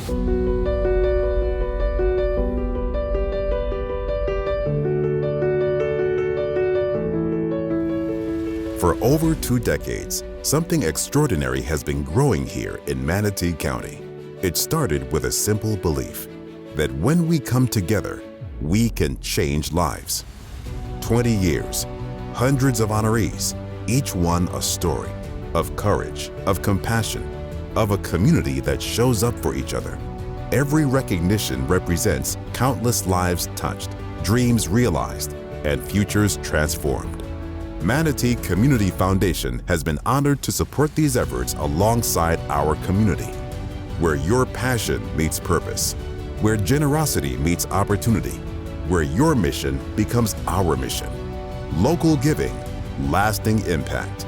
For over 2 decades, something extraordinary has been growing here in Manatee County. It started with a simple belief that when we come together, we can change lives. 20 years, hundreds of honorees, each one a story of courage, of compassion, of a community that shows up for each other. Every recognition represents countless lives touched, dreams realized, and futures transformed. Manatee Community Foundation has been honored to support these efforts alongside our community, where your passion meets purpose, where generosity meets opportunity, where your mission becomes our mission. Local giving, lasting impact.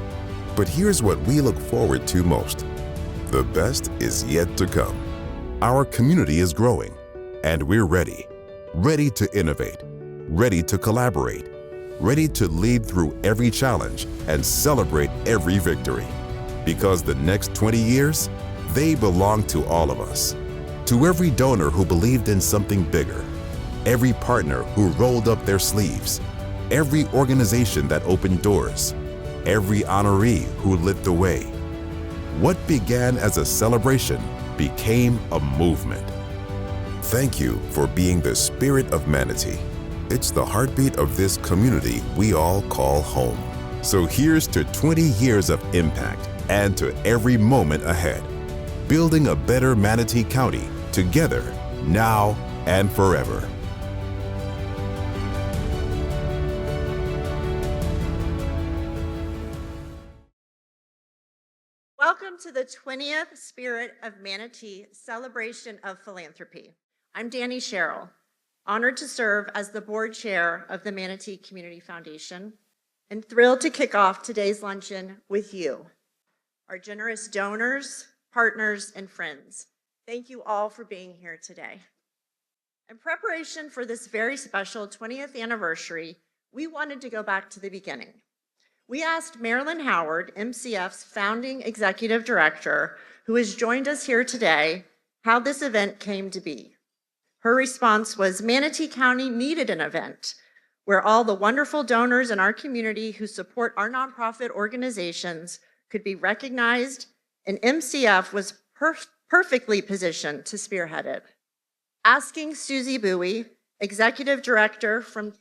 But here's what we look forward to most. The best is yet to come. Our community is growing, and we're ready to innovate, ready to collaborate, ready to lead through every challenge and celebrate every victory. Because the next 20 years, they belong to all of us. To every donor who believed in something bigger, every partner who rolled up their sleeves, every organization that opened doors, every honoree who lit the way. What began as a celebration became a movement. Thank you for being the spirit of Manatee. It's the heartbeat of this community we all call home. So here's to 20 years of impact and to every moment ahead. Building a better Manatee County together, now and forever. Welcome to the 20th Spirit of Manatee Celebration of Philanthropy. I'm Danny Sherrill, honored to serve as the board chair of the Manatee Community Foundation, and thrilled to kick off today's luncheon with you, our generous donors, partners, and friends. Thank you all for being here today. In preparation for this very special 20th anniversary, we wanted to go back to the beginning. We asked Marilyn Howard, MCF's founding executive director, who has joined us here today, how this event came to be. Her response was, Manatee County needed an event where all the wonderful donors in our community who support our nonprofit organizations could be recognized, and MCF was perfectly positioned to spearhead it. Asking Susie Bowie, executive director from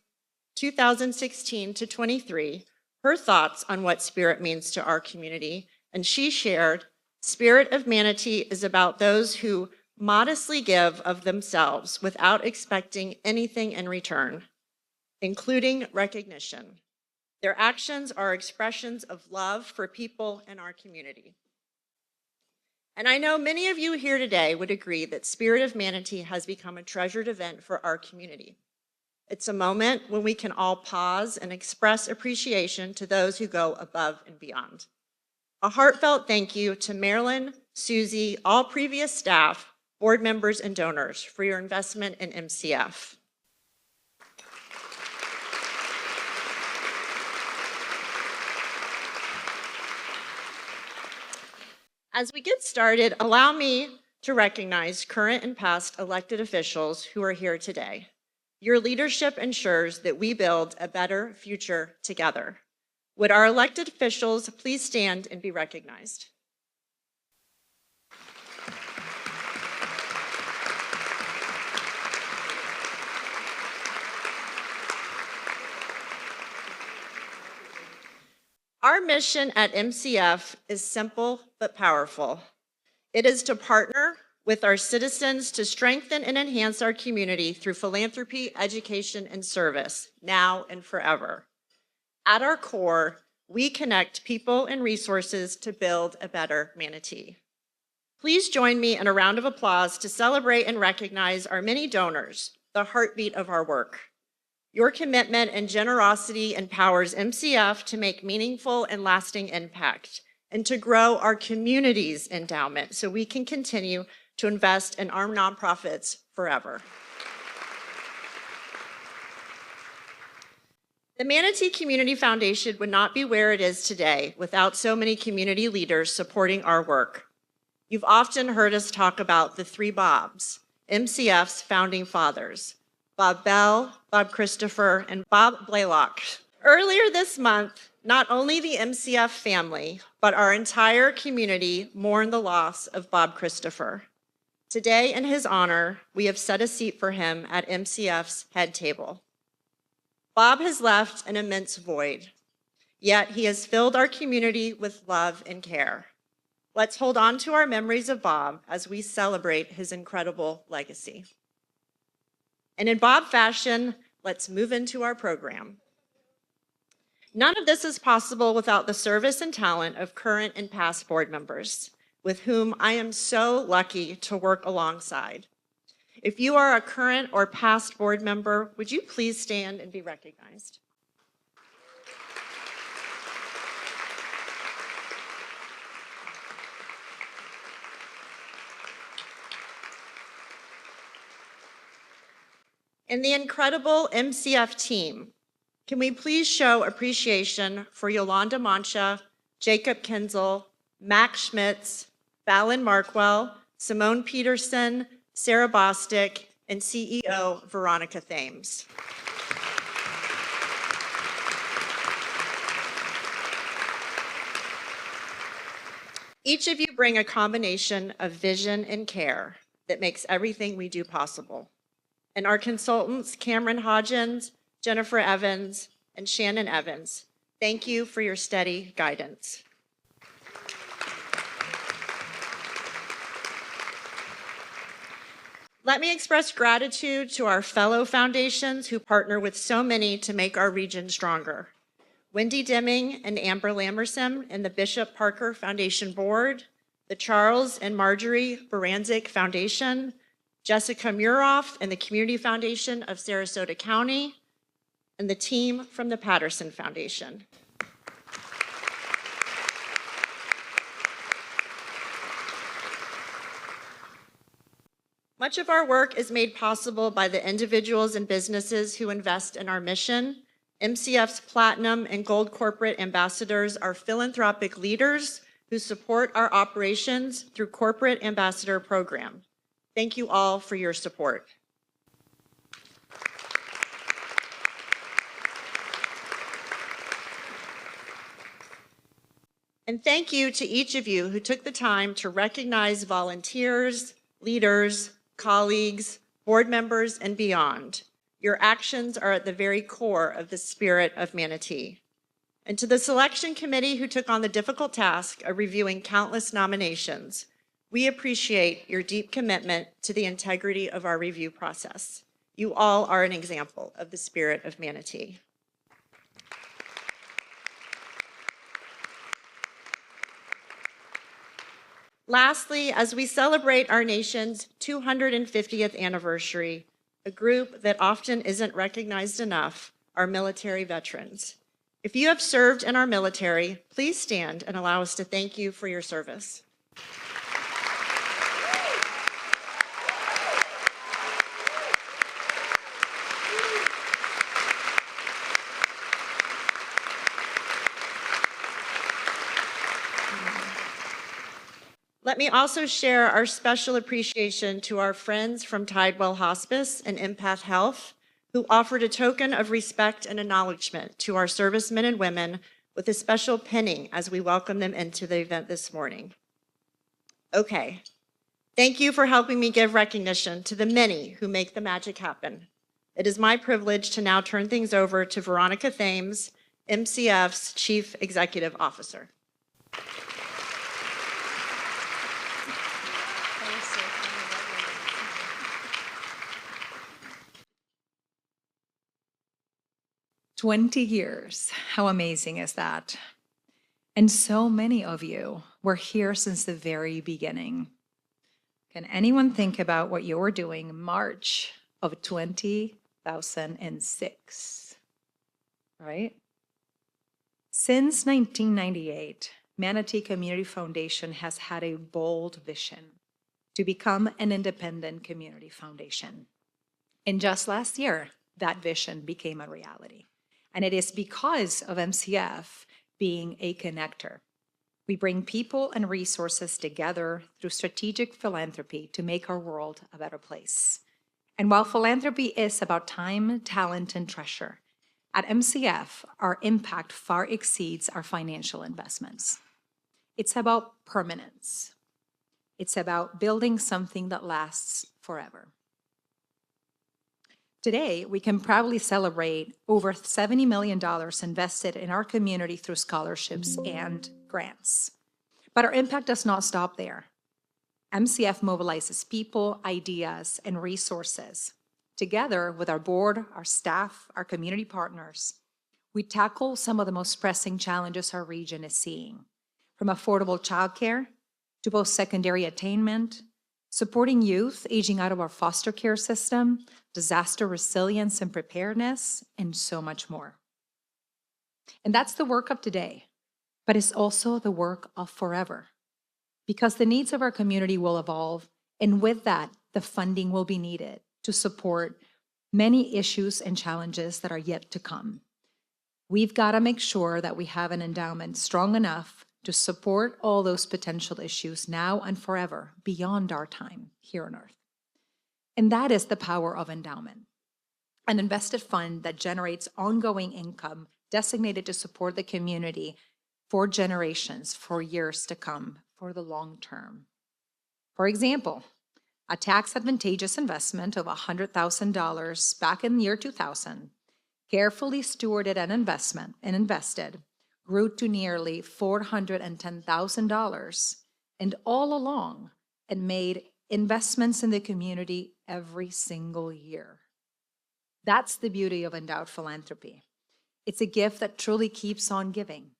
2016 to 23, her thoughts on what Spirit means to our community, and she shared, Spirit of Manatee is about those who modestly give of themselves without expecting anything in return, including recognition. Their actions are expressions of love for people in our community. And I know many of you here today would agree that Spirit of Manatee has become a treasured event for our community. It's a moment when we can all pause and express appreciation to those who go above and beyond. A heartfelt thank you to Marilyn, Susie, all previous staff, board members, and donors for your investment in MCF. As we get started, allow me to recognize current and past elected officials who are here today. Your leadership ensures that we build a better future together. Would our elected officials please stand and be recognized? Our mission at MCF is simple but powerful. It is to partner with our citizens to strengthen and enhance our community through philanthropy, education, and service, now and forever. At our core, we connect people and resources to build a better Manatee. Please join me in a round of applause to celebrate and recognize our many donors, the heartbeat of our work. Your commitment and generosity empowers MCF to make meaningful and lasting impact and to grow our community's endowment so we can continue to invest in our nonprofits forever. The Manatee Community Foundation would not be where it is today without so many community leaders supporting our work. You've often heard us talk about the three Bobs, MCF's founding fathers, Bob Bell, Bob Christopher, and Bob Blaylock. Earlier this month, not only the MCF family, but our entire community mourned the loss of Bob Christopher. Today, in his honor, we have set a seat for him at MCF's head table. Bob has left an immense void, yet he has filled our community with love and care. Let's hold on to our memories of Bob as we celebrate his incredible legacy. And in Bob fashion, let's move into our program. None of this is possible without the service and talent of current and past board members, with whom I am so lucky to work alongside. If you are a current or past board member, would you please stand and be recognized? And the incredible MCF team, can we please show appreciation for Yolanda Mancha, Jacob Kinzel, Max Schmitz, Fallon Markwell, Simone Peterson, Sarah Bostic, and CEO Veronica Thames. Each of you bring a combination of vision and care that makes everything we do possible. And our consultants, Cameron Hodgins, Jennifer Evans, and Shannon Evans, thank you for your steady guidance. Let me express gratitude to our fellow foundations who partner with so many to make our region stronger. Wendy Deming and Amber Lamerson and the Bishop Parker Foundation Board, the Charles and Marjorie Baranczyk Foundation, Jessica Muroff and the Community Foundation of Sarasota County, and the team from the Patterson Foundation. Much of our work is made possible by the individuals and businesses who invest in our mission. MCF's Platinum and Gold Corporate Ambassadors are philanthropic leaders who support our operations through Corporate Ambassador Program. Thank you all for your support. And thank you to each of you who took the time to recognize volunteers, leaders, colleagues, board members, and beyond. Your actions are at the very core of the spirit of Manatee. And to the selection committee who took on the difficult task of reviewing countless nominations, we appreciate your deep commitment to the integrity of our review process. You all are an example of the spirit of Manatee. Lastly, as we celebrate our nation's 250th anniversary, a group that often isn't recognized enough are military veterans. If you have served in our military, please stand and allow us to thank you for your service. Let me also share our special appreciation to our friends from Tidewell Hospice and Empath Health, who offered a token of respect and acknowledgement to our servicemen and women with a special pinning as we welcome them into the event this morning. Okay, thank you for helping me give recognition to the many who make the magic happen. It is my privilege to now turn things over to Veronica Thames, MCF's Chief Executive Officer. 20 years. How amazing is that? And so many of you were here since the very beginning. Can anyone think about what you were doing March of 2006, right? Since 1998, Manatee Community Foundation has had a bold vision to become an independent community foundation. And just last year, that vision became a reality. And it is because of MCF being a connector. We bring people and resources together through strategic philanthropy to make our world a better place. And while philanthropy is about time, talent, and treasure, at MCF, our impact far exceeds our financial investments. It's about permanence. It's about building something that lasts forever. Today, we can proudly celebrate over $70 million invested in our community through scholarships and grants. But our impact does not stop there. MCF mobilizes people, ideas, and resources. Together with our board, our staff, our community partners, we tackle some of the most pressing challenges our region is seeing, from affordable childcare to post-secondary attainment, supporting youth aging out of our foster care system, disaster resilience and preparedness, and so much more. And that's the work of today, but it's also the work of forever, because the needs of our community will evolve, and with that, the funding will be needed to support many issues and challenges that are yet to come. We've got to make sure that we have an endowment strong enough to support all those potential issues now and forever beyond our time here on Earth. And that is the power of endowment, an invested fund that generates ongoing income designated to support the community for generations, for years to come, for the long term. For example, a tax advantageous investment of $100,000 back in the year 2000, carefully stewarded and invested, grew to nearly $410,000, and all along, it made investments in the community every single year. That's the beauty of endowed philanthropy. It's a gift that truly keeps on giving,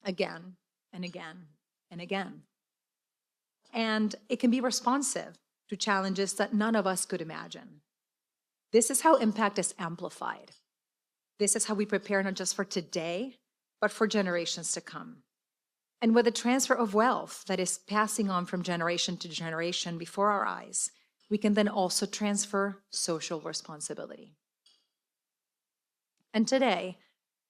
again and again and again. And it can be responsive to challenges that none of us could imagine. This is how impact is amplified. This is how we prepare not just for today, but for generations to come. And with the transfer of wealth that is passing on from generation to generation before our eyes, we can then also transfer social responsibility. And today,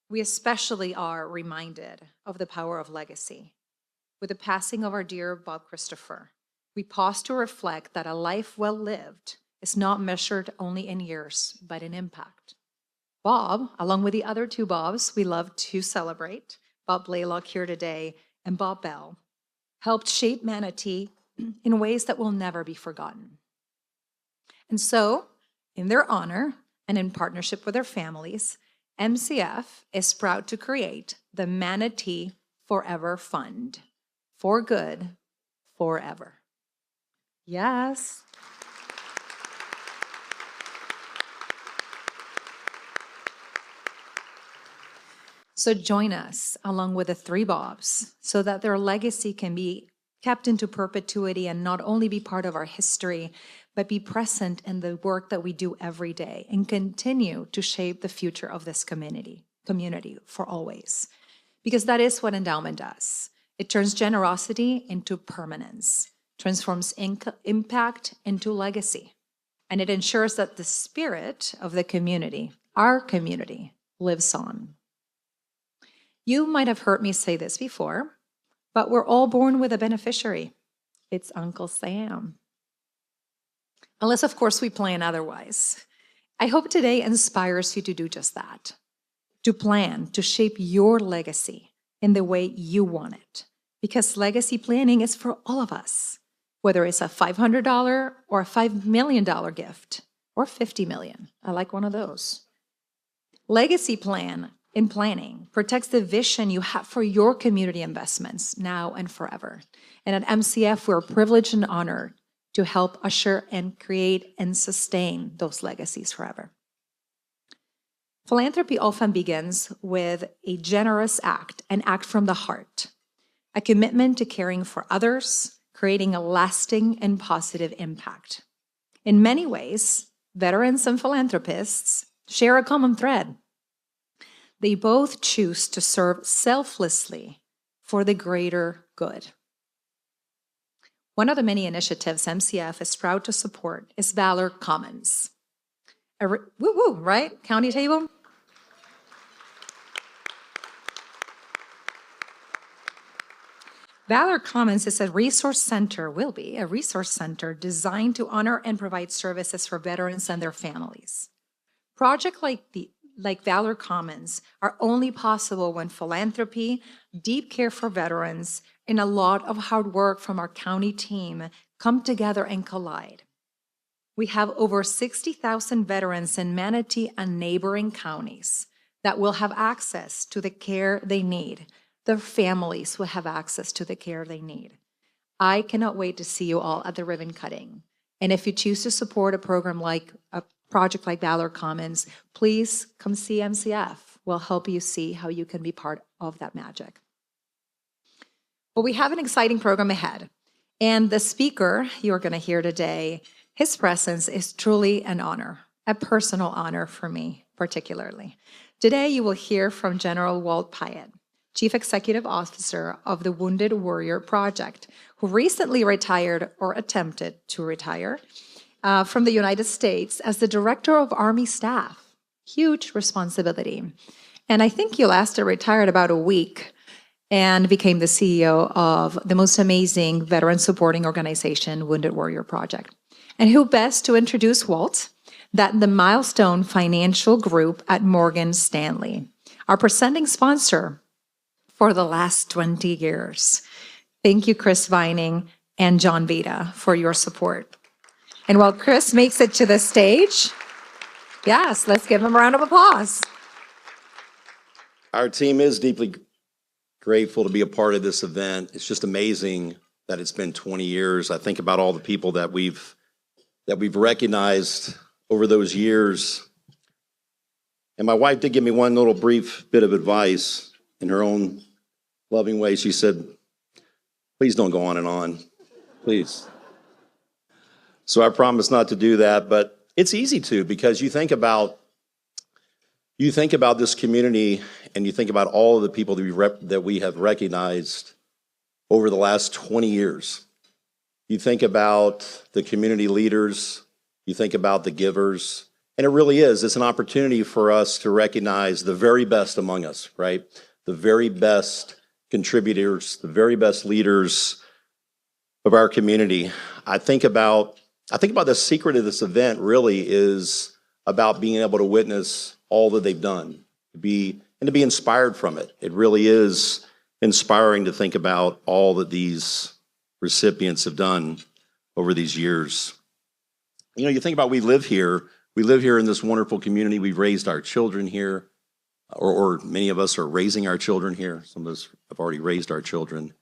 we especially are reminded of the power of legacy. With the passing of our dear Bob Christopher, we pause to reflect that a life well lived is not measured only in years, but in impact. Bob, along with the other two Bobs we love to celebrate, Bob Blaylock here today and Bob Bell, helped shape Manatee in ways that will never be forgotten. And so, in their honor and in partnership with their families, MCF is proud to create the Manatee Forever Fund. For good, forever. Yes. So join us along with the three Bobs so that their legacy can be kept into perpetuity and not only be part of our history, but be present in the work that we do every day and continue to shape the future of this community for always. Because that is what endowment does. It turns generosity into permanence, transforms impact into legacy, and it ensures that the spirit of the community, our community, lives on. You might have heard me say this before, but we're all born with a beneficiary. It's Uncle Sam. Unless, of course, we plan otherwise. I hope today inspires you to do just that, to plan, to shape your legacy in the way you want it. Because legacy planning is for all of us, whether it's a $500 or a $5 million gift or $50 million. I like one of those. Legacy planning protects the vision you have for your community investments now and forever. And at MCF, we're privileged and honored to help usher and create and sustain those legacies forever. Philanthropy often begins with a generous act, an act from the heart, a commitment to caring for others, creating a lasting and positive impact. In many ways, veterans and philanthropists share a common thread. They both choose to serve selflessly for the greater good. One of the many initiatives MCF is proud to support is Valor Commons. Woo-woo, right? County table? Valor Commons is a resource center, will be a resource center designed to honor and provide services for veterans and their families. Projects like Valor Commons are only possible when philanthropy, deep care for veterans, and a lot of hard work from our county team come together and collide. We have over 60,000 veterans in Manatee and neighboring counties that will have access to the care they need. Their families will have access to the care they need. I cannot wait to see you all at the ribbon cutting. And if you choose to support a program like a project like Valor Commons, please come see MCF. We'll help you see how you can be part of that magic. But we have an exciting program ahead. And the speaker you're going to hear today, his presence is truly an honor, a personal honor for me particularly. Today you will hear from General Walt Pyatt, Chief Executive Officer of the Wounded Warrior Project, who recently retired or attempted to retire from the United States as the Director of Army Staff. Huge responsibility. And I think he lasted retired about a week and became the CEO of the most amazing veteran supporting organization, Wounded Warrior Project. And who best to introduce Walt than the Milestone Financial Group at Morgan Stanley, our presenting sponsor for the last 20 years. Thank you, Chris Vining and John Vita, for your support. And while Chris makes it to the stage, yes, let's give him a round of applause. Our team is deeply grateful to be a part of this event. It's just amazing that it's been 20 years. I think about all the people that we've recognized over those years. And my wife did give me one little brief bit of advice in her own loving way. She said, please don't go on and on, please. So I promise not to do that, but it's easy to, because you think about this community and you think about all of the people that we have recognized over the last 20 years. You think about the community leaders, you think about the givers, and it really is. It's an opportunity for us to recognize the very best among us, right? The very best contributors, the very best leaders of our community. I think about the secret of this event really is about being able to witness all that they've done, to be inspired from it. It really is inspiring to think about all that these recipients have done over these years. You know, you think about we live here in this wonderful community. We've raised our children here, or many of us are raising our children here. Some of us have already raised our children.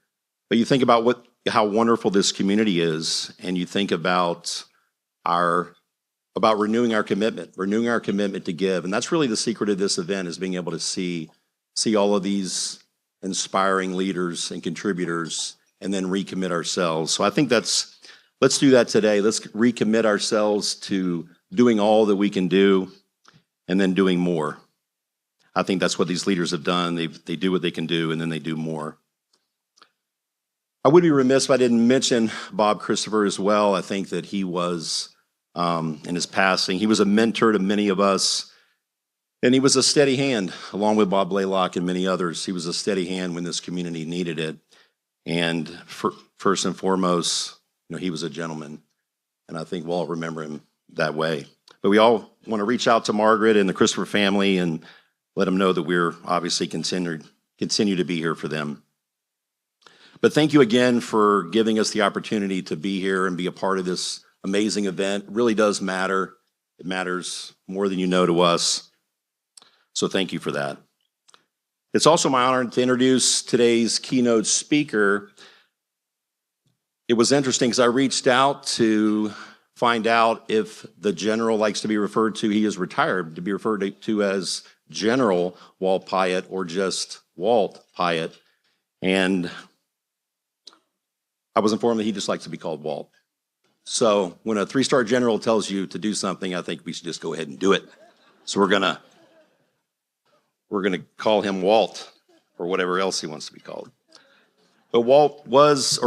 But you think about how wonderful this community is, and you think about renewing our commitment to give. And that's really the secret of this event, is being able to see all of these inspiring leaders and contributors and then recommit ourselves. So I think let's do that today. Let's recommit ourselves to doing all that we can do and then doing more. I think that's what these leaders have done. They do what they can do and then they do more. I would be remiss if I didn't mention Bob Christopher as well. I think that he was, in his passing, he was a mentor to many of us, and he was a steady hand, along with Bob Blaylock and many others. He was a steady hand when this community needed it. And first and foremost, you know, he was a gentleman, and I think we'll all remember him that way. But we all want to reach out to Margaret and the Christopher family and let them know that we're obviously continue to be here for them. But thank you again for giving us the opportunity to be here and be a part of this amazing event. It really does matter. It matters more than you know to us. So thank you for that. It's also my honor to introduce today's keynote speaker. It was interesting because I reached out to find out if the general likes to be referred to, he is retired, to be referred to as General Walt Pyatt or just Walt Pyatt. And I was informed that he just likes to be called Walt. So when a three-star general tells you to do something, I think we should just go ahead and do it. So we're gonna call him Walt, or whatever else he wants to be called. But Walt is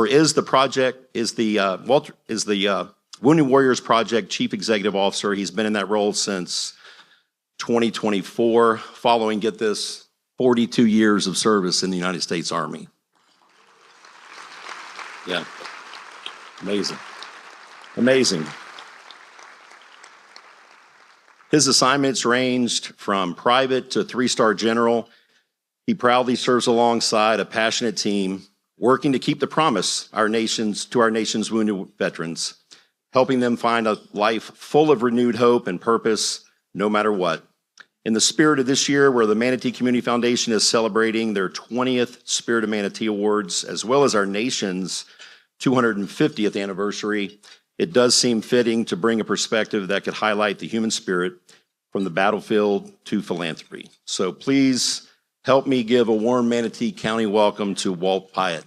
the Wounded Warriors Project Chief Executive Officer. He's been in that role since 2024, following, get this, 42 years of service in the United States Army. Yeah. Amazing. Amazing. His assignments ranged from private to three-star general. He proudly serves alongside a passionate team, working to keep the promise to our nation's wounded veterans, helping them find a life full of renewed hope and purpose, no matter what. In the spirit of this year, where the Manatee Community Foundation is celebrating their 20th Spirit of Manatee Awards, as well as our nation's 250th anniversary, it does seem fitting to bring a perspective that could highlight the human spirit from the battlefield to philanthropy. So please help me give a warm Manatee County welcome to Walt Pyatt.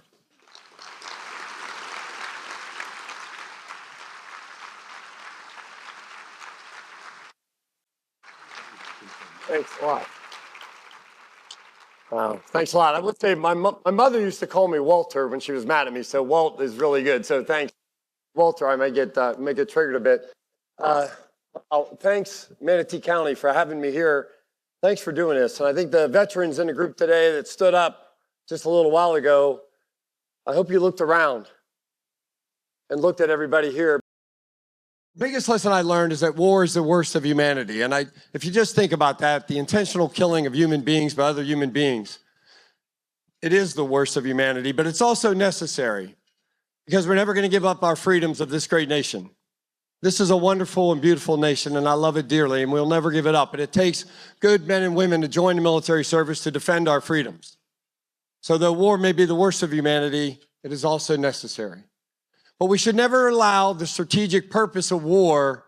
Thanks a lot. Wow, thanks a lot. I would say my mother used to call me Walter when she was mad at me, so Walt is really good. So thanks, Walter. I may get triggered a bit. Thanks, Manatee County, for having me here. Thanks for doing this. And I think the veterans in the group today that stood up just a little while ago, I hope you looked around and looked at everybody here. Biggest lesson I learned is that war is the worst of humanity. And if you just think about that, the intentional killing of human beings by other human beings, it is the worst of humanity, but it's also necessary because we're never going to give up our freedoms of this great nation. This is a wonderful and beautiful nation, and I love it dearly, and we'll never give it up. But it takes good men and women to join the military service to defend our freedoms. So though war may be the worst of humanity, it is also necessary. But we should never allow the strategic purpose of war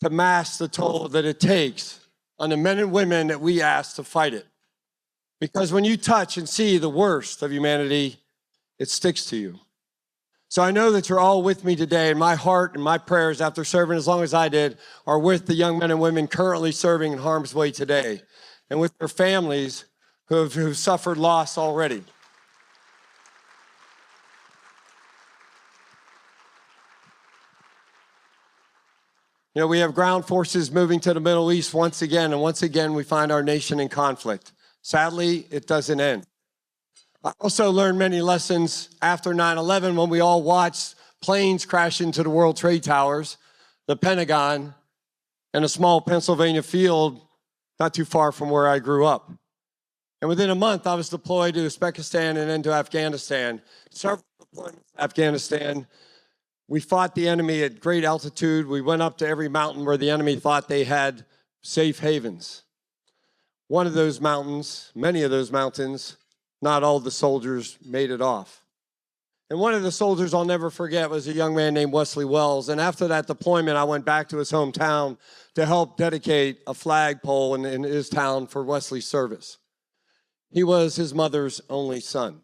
to mask the toll that it takes on the men and women that we ask to fight it. Because when you touch and see the worst of humanity, it sticks to you. So I know that you're all with me today, and my heart and my prayers after serving as long as I did are with the young men and women currently serving in harm's way today and with their families who've suffered loss already. You know, we have ground forces moving to the Middle East once again, and once again we find our nation in conflict. Sadly, it doesn't end. I also learned many lessons after 9/11 when we all watched planes crash into the World Trade Towers, the Pentagon, and a small Pennsylvania field not too far from where I grew up. And within a month, I was deployed to Uzbekistan and then to Afghanistan. Several deployments to Afghanistan. We fought the enemy at great altitude. We went up to every mountain where the enemy thought they had safe havens. One of those mountains, many of those mountains, not all the soldiers made it off. And one of the soldiers I'll never forget was a young man named Wesley Wells. And after that deployment, I went back to his hometown to help dedicate a flagpole in his town for Wesley's service. He was his mother's only son.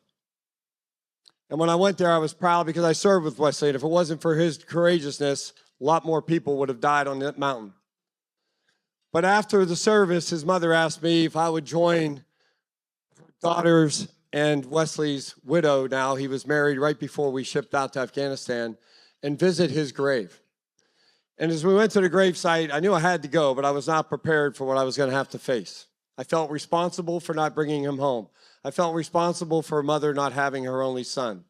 And when I went there, I was proud because I served with Wesley. And if it wasn't for his courageousness, a lot more people would have died on that mountain. But after the service, his mother asked me if I would join her daughters and Wesley's widow now. He was married right before we shipped out to Afghanistan, and visit his grave. And as we went to the gravesite, I knew I had to go, but I was not prepared for what I was going to have to face. I felt responsible for not bringing him home. I felt responsible for a mother not having her only son.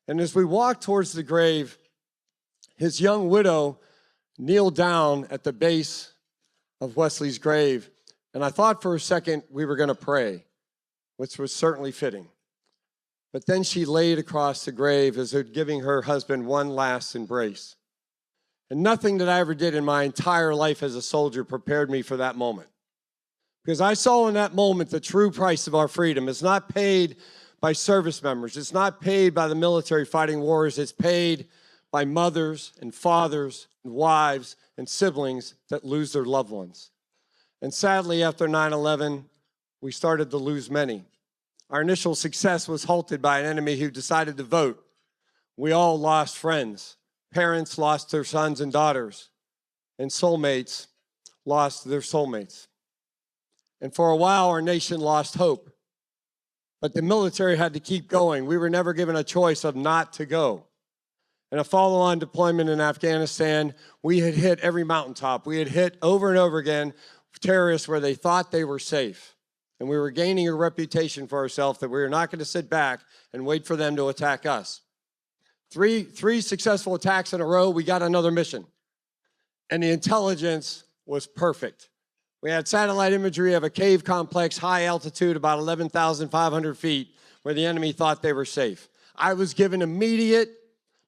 And as we walked towards the grave, his young widow kneeled down at the base of Wesley's grave. And I thought for a second we were going to pray, which was certainly fitting. But then she laid across the grave as though giving her husband one last embrace. And nothing that I ever did in my entire life as a soldier prepared me for that moment. Because I saw in that moment the true price of our freedom. It's not paid by service members. It's not paid by the military fighting wars. It's paid by mothers and fathers and wives and siblings that lose their loved ones. And sadly, after 9/11, we started to lose many. Our initial success was halted by an enemy who decided to vote. We all lost friends. Parents lost their sons and daughters. And soulmates lost their soulmates. And for a while, our nation lost hope. But the military had to keep going. We were never given a choice of not to go. In a follow-on deployment in Afghanistan, we had hit every mountaintop. We had hit over and over again terrorists where they thought they were safe. And we were gaining a reputation for ourselves that we were not going to sit back and wait for them to attack us. Three successful attacks in a row, we got another mission. And the intelligence was perfect. We had satellite imagery of a cave complex, high altitude, about 11,500 feet, where the enemy thought they were safe. I was given immediate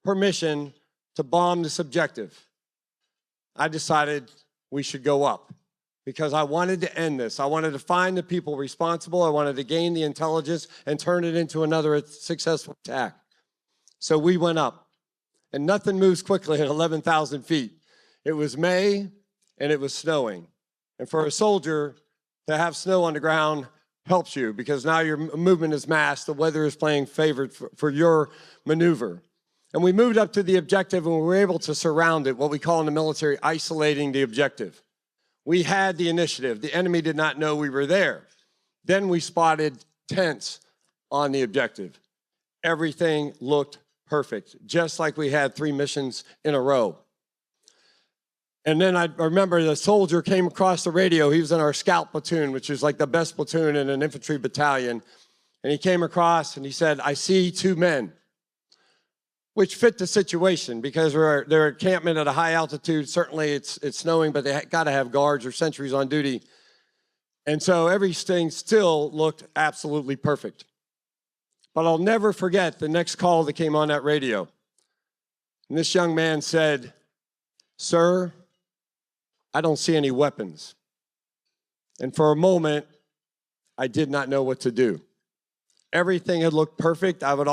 permission to bomb this objective. I decided we should go up because I wanted to end this. I wanted to find the people responsible. I wanted to gain the intelligence and turn it into another successful attack. So we went up, and nothing moves quickly at 11,000 feet. It was May, and it was snowing. And for a soldier to have snow on the ground helps you because now your movement is masked. The weather is playing favored for your maneuver. And we moved up to the objective, and we were able to surround it, what we call in the military, isolating the objective. We had the initiative. The enemy did not know we were there. Then we spotted tents on the objective. Everything looked perfect, just like we had 3 missions in a row. And then I remember the soldier came across the radio. He was in our scout platoon, which is like the best platoon in an infantry battalion. And he came across and he said, "I see 2 men," which fit the situation because they're encampment at a high altitude. Certainly it's snowing, but they got to have guards or sentries on duty. And so everything still looked absolutely perfect. But I'll never forget the next call that came on that radio. And this young man said, "Sir, I don't see any weapons." And for a moment, I did not know what to do. Everything had looked perfect. I was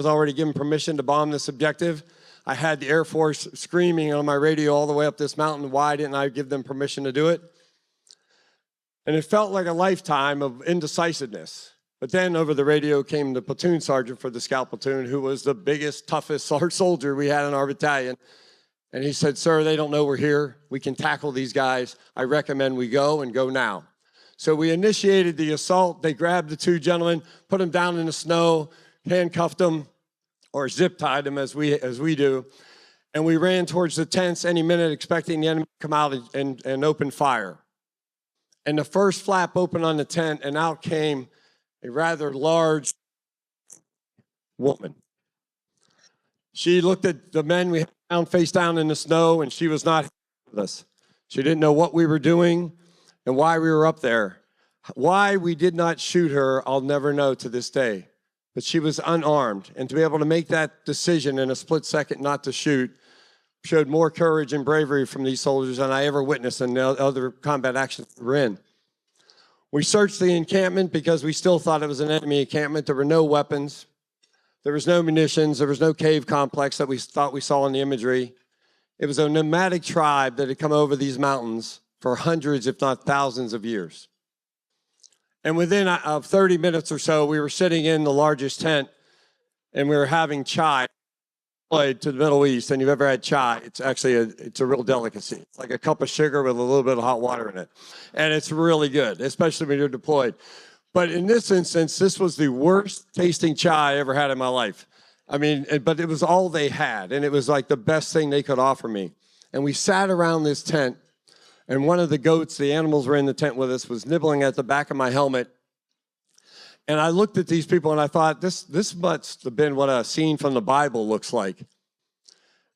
already given permission to bomb this objective. I had the Air Force screaming on my radio all the way up this mountain. Why didn't I give them permission to do it? And it felt like a lifetime of indecisiveness. But then over the radio came the platoon sergeant for the scout platoon, who was the biggest, toughest soldier we had in our battalion. And he said, "Sir, they don't know we're here. We can tackle these guys. I recommend we go and go now." So we initiated the assault. They grabbed the 2 gentlemen, put them down in the snow, handcuffed them, or zip tied them as we do. And we ran towards the tents any minute, expecting the enemy to come out and open fire. And the first flap opened on the tent, and out came a rather large woman. She looked at the men we had found face down in the snow, and she was not with us. She didn't know what we were doing and why we were up there. Why we did not shoot her, I'll never know to this day. But she was unarmed, and to be able to make that decision in a split second not to shoot showed more courage and bravery from these soldiers than I ever witnessed in the other combat actions we were in. We searched the encampment because we still thought it was an enemy encampment. There were no weapons. There was no munitions. There was no cave complex that we thought we saw in the imagery. It was a nomadic tribe that had come over these mountains for hundreds, if not thousands of years. And within 30 minutes or so, we were sitting in the largest tent, and we were having chai to the Middle East. And you've ever had chai, it's actually it's a real delicacy. It's like a cup of sugar with a little bit of hot water in it. And it's really good, especially when you're deployed. But in this instance, this was the worst tasting chai I ever had in my life. I mean, but it was all they had, and it was like the best thing they could offer me. And we sat around this tent, and one of the goats, the animals were in the tent with us, was nibbling at the back of my helmet. And I looked at these people, and I thought, this must have been what a scene from the Bible looks like.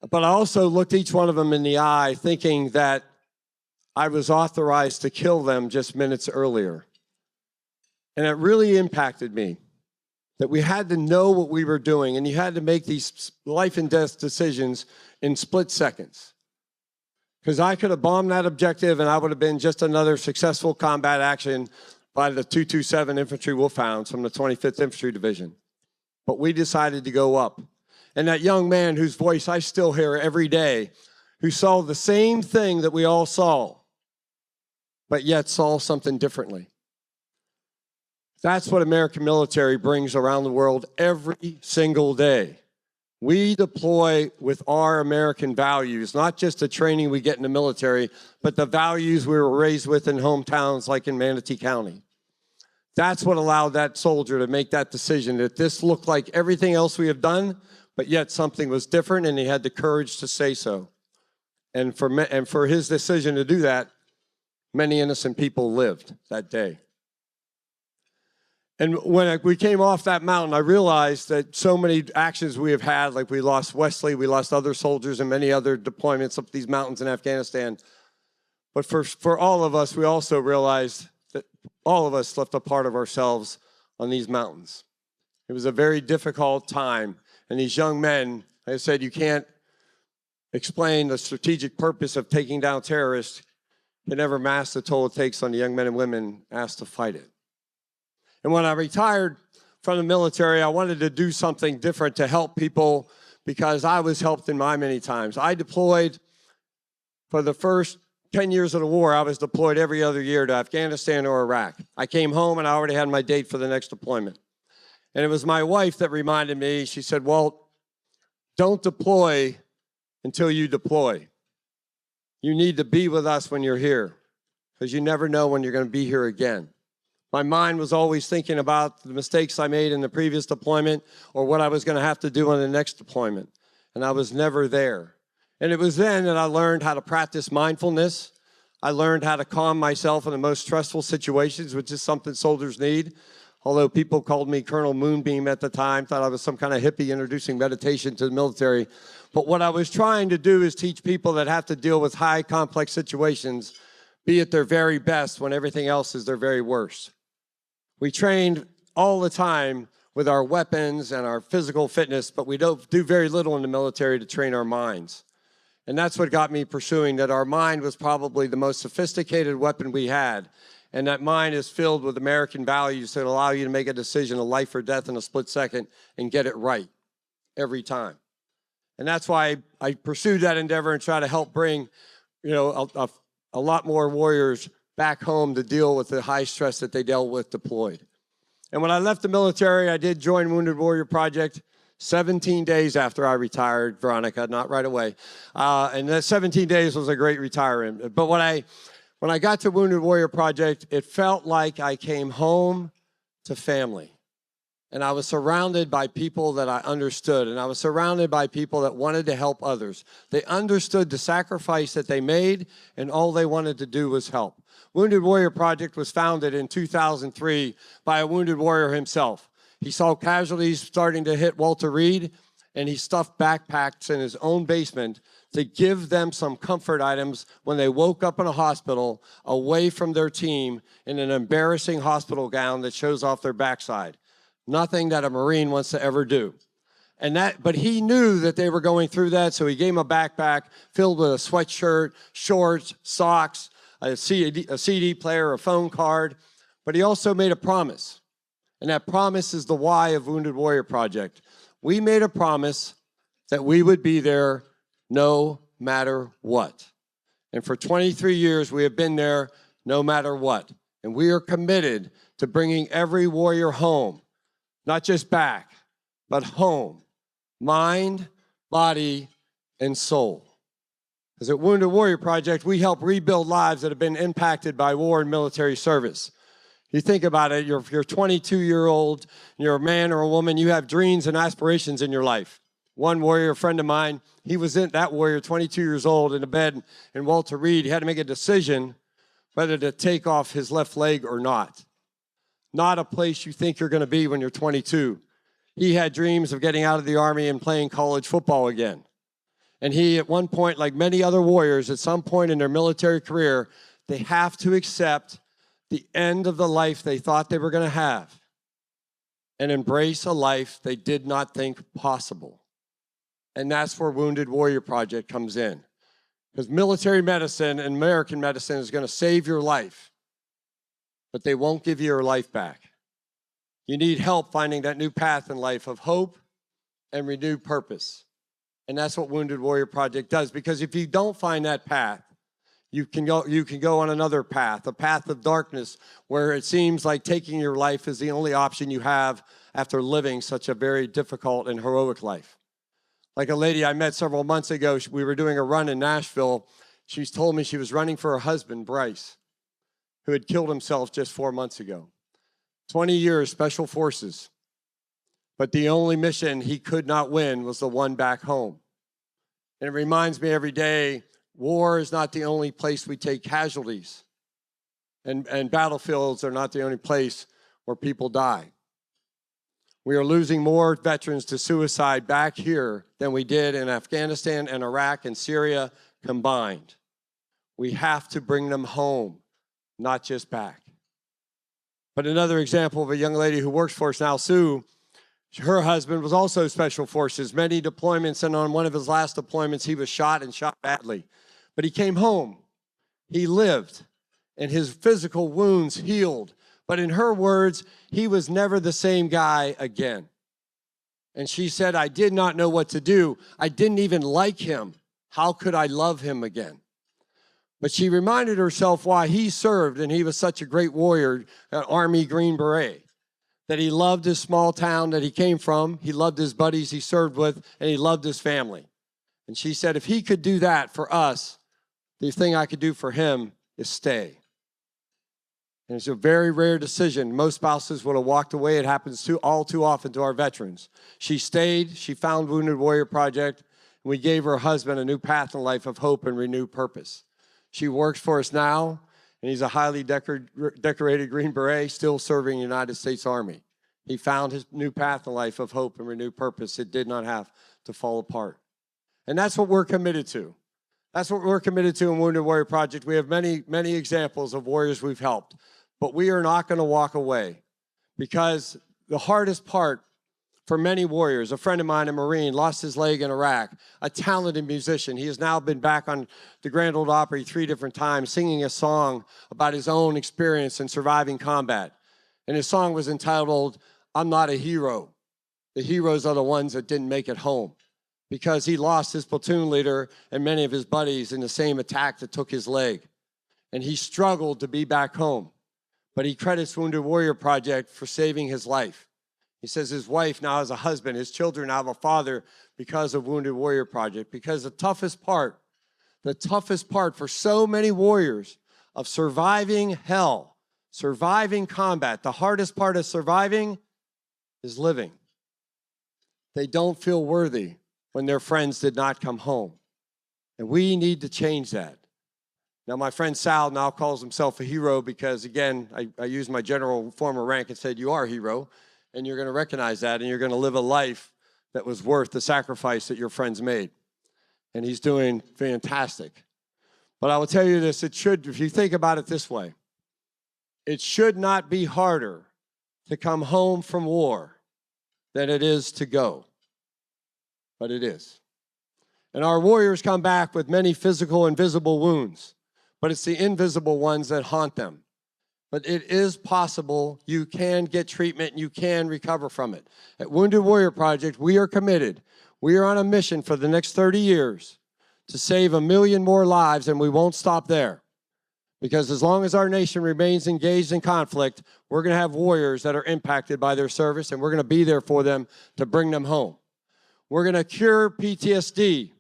But I also looked each one of them in the eye, thinking that I was authorized to kill them just minutes earlier. And it really impacted me that we had to know what we were doing, and you had to make these life and death decisions in split seconds. Because I could have bombed that objective, and I would have been just another successful combat action by the 227 Infantry Wolfhounds from the 25th Infantry Division. But we decided to go up. And that young man whose voice I still hear every day, who saw the same thing that we all saw, but yet saw something differently. That's what American military brings around the world every single day. We deploy with our American values, not just the training we get in the military, but the values we were raised with in hometowns like in Manatee County. That's what allowed that soldier to make that decision, that this looked like everything else we have done, but yet something was different, and he had the courage to say so. And for his decision to do that, many innocent people lived that day. And when we came off that mountain, I realized that so many actions we have had, like we lost Wesley, we lost other soldiers and many other deployments up these mountains in Afghanistan. But for all of us, we also realized that all of us left a part of ourselves on these mountains. It was a very difficult time. And these young men, like I said, you can't explain the strategic purpose of taking down terrorists. It never masked the toll it takes on the young men and women asked to fight it. And when I retired from the military, I wanted to do something different to help people because I was helped in my many times. I deployed for the first 10 years of the war. I was deployed every other year to Afghanistan or Iraq. I came home and I already had my date for the next deployment. And it was my wife that reminded me. She said, "Walt, don't deploy until you deploy. You need to be with us when you're here because you never know when you're going to be here again." My mind was always thinking about the mistakes I made in the previous deployment or what I was going to have to do on the next deployment. And I was never there. And it was then that I learned how to practice mindfulness. I learned how to calm myself in the most stressful situations, which is something soldiers need. Although people called me Colonel Moonbeam at the time, thought I was some kind of hippie introducing meditation to the military. But what I was trying to do is teach people that have to deal with high, complex situations, be at their very best when everything else is their very worst. We trained all the time with our weapons and our physical fitness, but we don't do very little in the military to train our minds. And that's what got me pursuing that our mind was probably the most sophisticated weapon we had. And that mind is filled with American values that allow you to make a decision of life or death in a split second and get it right every time. And that's why I pursued that endeavor and try to help bring, a lot more warriors back home to deal with the high stress that they dealt with deployed. And when I left the military, I did join Wounded Warrior Project 17 days after I retired, Veronica, not right away. And that 17 days was a great retirement. But when I got to Wounded Warrior Project, it felt like I came home to family. And I was surrounded by people that I understood, and I was surrounded by people that wanted to help others. They understood the sacrifice that they made, and all they wanted to do was help. Wounded Warrior Project was founded in 2003 by a wounded warrior himself. He saw casualties starting to hit Walter Reed, and he stuffed backpacks in his own basement to give them some comfort items when they woke up in a hospital away from their team in an embarrassing hospital gown that shows off their backside. Nothing that a Marine wants to ever do. But he knew that they were going through that, so he gave them a backpack filled with a sweatshirt, shorts, socks, a CD player, a phone card. But he also made a promise, and that promise is the why of Wounded Warrior Project. We made a promise that we would be there no matter what. And for 23 years, we have been there no matter what. And we are committed to bringing every warrior home. Not just back, but home, mind, body, and soul. Because at Wounded Warrior Project, we help rebuild lives that have been impacted by war and military service. You think about it, if you're a 22-year-old, you're a man or a woman, you have dreams and aspirations in your life. One warrior, a friend of mine, he was that warrior, 22 years old, in a bed in Walter Reed. He had to make a decision whether to take off his left leg or not. Not a place you think you're going to be when you're 22. He had dreams of getting out of the Army and playing college football again. And he, at one point, like many other warriors, at some point in their military career, they have to accept the end of the life they thought they were going to have and embrace a life they did not think possible. And that's where Wounded Warrior Project comes in. Because military medicine and American medicine is going to save your life, but they won't give you your life back. You need help finding that new path in life of hope and renewed purpose. And that's what Wounded Warrior Project does. Because if you don't find that path, you can go on another path, a path of darkness, where it seems like taking your life is the only option you have after living such a very difficult and heroic life. Like a lady I met several months ago, we were doing a run in Nashville. She told me she was running for her husband, Bryce, who had killed himself just 4 months ago. 20 years, Special Forces. But the only mission he could not win was the one back home. And it reminds me every day, war is not the only place we take casualties. And battlefields are not the only place where people die. We are losing more veterans to suicide back here than we did in Afghanistan and Iraq and Syria combined. We have to bring them home, not just back. But another example of a young lady who works for us now, Sue, her husband was also Special Forces, many deployments, and on one of his last deployments, he was shot and shot badly. But he came home, he lived, and his physical wounds healed. But in her words, he was never the same guy again. And she said, I did not know what to do. I didn't even like him. How could I love him again? But she reminded herself why he served, and he was such a great warrior, an Army Green Beret, that he loved his small town that he came from, he loved his buddies he served with, and he loved his family. And she said, if he could do that for us, the thing I could do for him is stay. And it's a very rare decision. Most spouses would have walked away. It happens all too often to our veterans. She stayed, she found Wounded Warrior Project, and we gave her husband a new path in life of hope and renewed purpose. She works for us now, and he's a highly decorated Green Beret, still serving the United States Army. He found his new path in life of hope and renewed purpose. It did not have to fall apart. And that's what we're committed to. That's what we're committed to in Wounded Warrior Project. We have many, many examples of warriors we've helped, but we are not going to walk away, because the hardest part for many warriors, a friend of mine, a Marine, lost his leg in Iraq, a talented musician. He has now been back on the Grand Ole Opry 3 different times, singing a song about his own experience in surviving combat. And his song was entitled, I'm Not a Hero. The heroes are the ones that didn't make it home, because he lost his platoon leader and many of his buddies in the same attack that took his leg. And he struggled to be back home. But he credits Wounded Warrior Project for saving his life. He says his wife now has a husband, his children now have a father because of Wounded Warrior Project. Because the toughest part for so many warriors of surviving hell, surviving combat, the hardest part of surviving is living. They don't feel worthy when their friends did not come home. And we need to change that. Now, my friend Sal now calls himself a hero because, again, I used my general former rank and said, you are a hero. And you're going to recognize that, and you're going to live a life that was worth the sacrifice that your friends made. And he's doing fantastic. But I will tell you this, if you think about it this way, it should not be harder to come home from war than it is to go. But it is. And our warriors come back with many physical and visible wounds, but it's the invisible ones that haunt them. But it is possible. You can get treatment and you can recover from it. At Wounded Warrior Project, we are committed. We are on a mission for the next 30 years to save 1 million more lives, and we won't stop there. Because as long as our nation remains engaged in conflict, we're going to have warriors that are impacted by their service, and we're going to be there for them to bring them home. We're going to cure PTSD.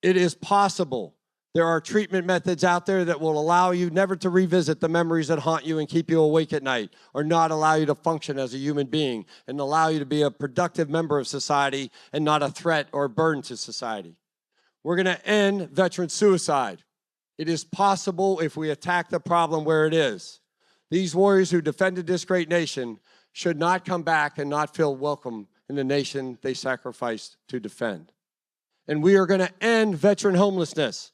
It is possible. There are treatment methods out there that will allow you never to revisit the memories that haunt you and keep you awake at night, or not allow you to function as a human being and allow you to be a productive member of society and not a threat or a burden to society. We're going to end veteran suicide. It is possible if we attack the problem where it is. These warriors who defended this great nation should not come back and not feel welcome in the nation they sacrificed to defend. And we are going to end veteran homelessness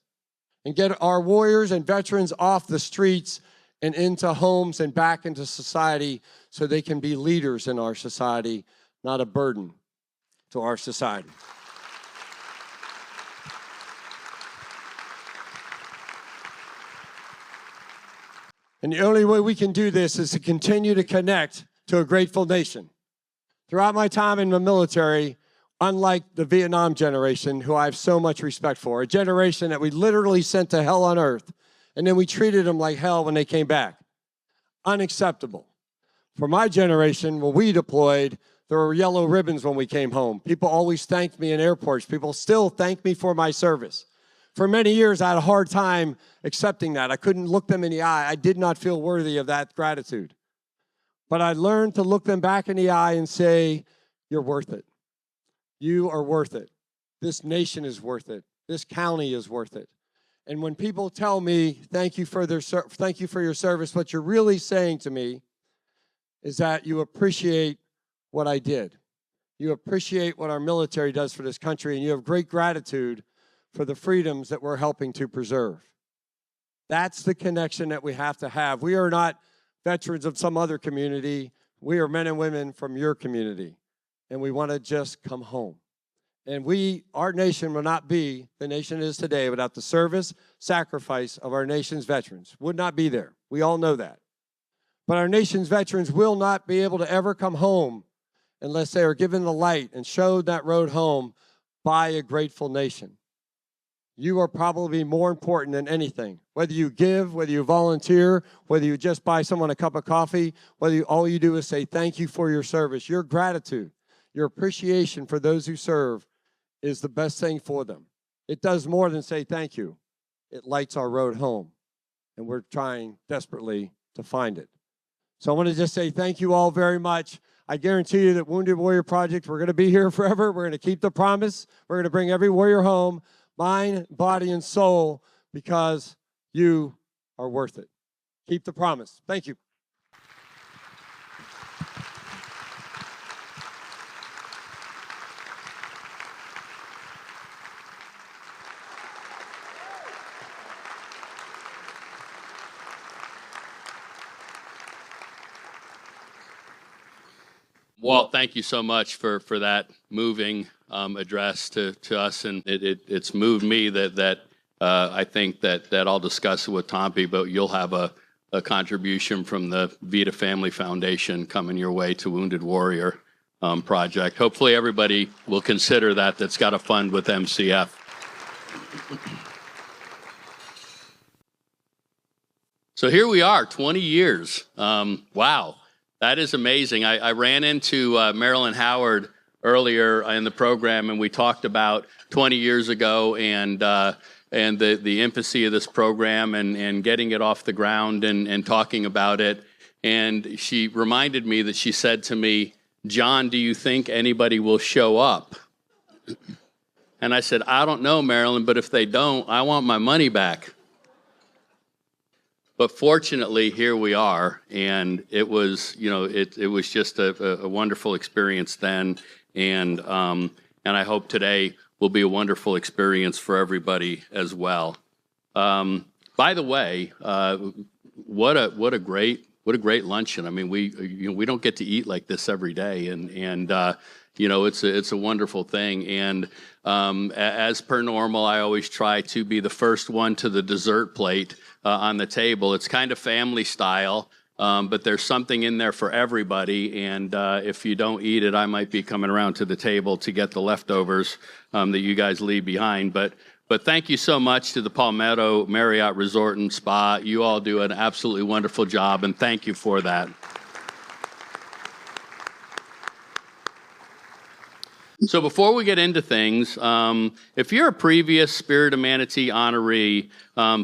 and get our warriors and veterans off the streets and into homes and back into society so they can be leaders in our society, not a burden to our society. And the only way we can do this is to continue to connect to a grateful nation. Throughout my time in the military, unlike the Vietnam generation, who I have so much respect for, a generation that we literally sent to hell on earth, and then we treated them like hell when they came back. Unacceptable. For my generation, when we deployed, there were yellow ribbons when we came home. People always thanked me in airports. People still thank me for my service. For many years, I had a hard time accepting that. I couldn't look them in the eye. I did not feel worthy of that gratitude. But I learned to look them back in the eye and say, you're worth it. You are worth it. This nation is worth it. This county is worth it. And when people tell me, thank you for your service, what you're really saying to me is that you appreciate what I did. You appreciate what our military does for this country, and you have great gratitude for the freedoms that we're helping to preserve. That's the connection that we have to have. We are not veterans of some other community. We are men and women from your community, and we want to just come home. And our nation will not be the nation it is today without the service, sacrifice of our nation's veterans. Would not be there. We all know that. But our nation's veterans will not be able to ever come home unless they are given the light and showed that road home by a grateful nation. You are probably more important than anything. Whether you give, whether you volunteer, whether you just buy someone a cup of coffee, all you do is say thank you for your service. Your gratitude, your appreciation for those who serve is the best thing for them. It does more than say thank you. It lights our road home, and we're trying desperately to find it. So I want to just say thank you all very much. I guarantee you that Wounded Warrior Project, we're going to be here forever. We're going to keep the promise. We're going to bring every warrior home, mind, body, and soul, because you are worth it. Keep the promise. Thank you. Walt, thank you so much for that moving address to us, and it's moved me that I think that I'll discuss it with Tompi, but you'll have a contribution from the Vita Family Foundation coming your way to Wounded Warrior Project. Hopefully everybody will consider that's got a fund with MCF. So here we are, 20 years. Wow. That is amazing. I ran into Marilyn Howard earlier in the program, and we talked about 20 years ago and the infancy of this program and getting it off the ground and talking about it. And she reminded me that she said to me, "John, do you think anybody will show up?" And I said, "I don't know, Marilyn, but if they don't, I want my money back." But fortunately, here we are, and it was, it was just a wonderful experience then, and I hope today will be a wonderful experience for everybody as well. By the way, what a great luncheon! I mean, we don't get to eat like this every day, and it's a wonderful thing. And as per normal, I always try to be the first one to the dessert plate on the table. It's kind of family style, but there's something in there for everybody. And if you don't eat it, I might be coming around to the table to get the leftovers that you guys leave behind. But thank you so much to the Palmetto Marriott Resort and Spa. You all do an absolutely wonderful job, and thank you for that. So before we get into things, if you're a previous Spirit of Manatee honoree,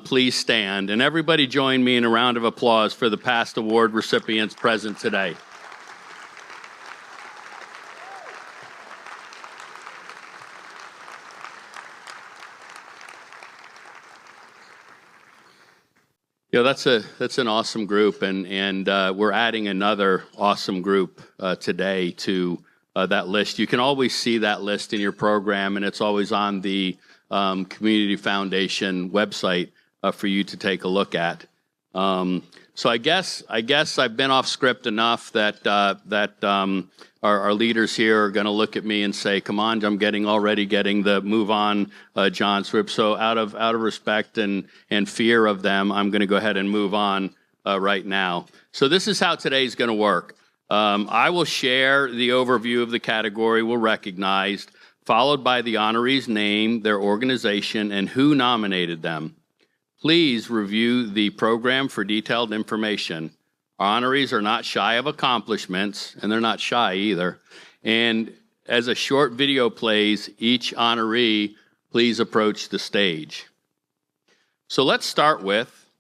please stand. And everybody join me in a round of applause for the past award recipients present today. That's an awesome group, and we're adding another awesome group today to that list. You can always see that list in your program, and it's always on the Community Foundation website for you to take a look at. So I guess I've been off script enough that our leaders here are going to look at me and say, "Come on, I'm already getting the move on, John Swift." So out of respect and fear of them, I'm going to go ahead and move on right now. So this is how today's going to work. I will share the overview of the category we're recognized, followed by the honoree's name, their organization, and who nominated them. Please review the program for detailed information. Our honorees are not shy of accomplishments, and they're not shy either. And as a short video plays, each honoree, please approach the stage. So let's start with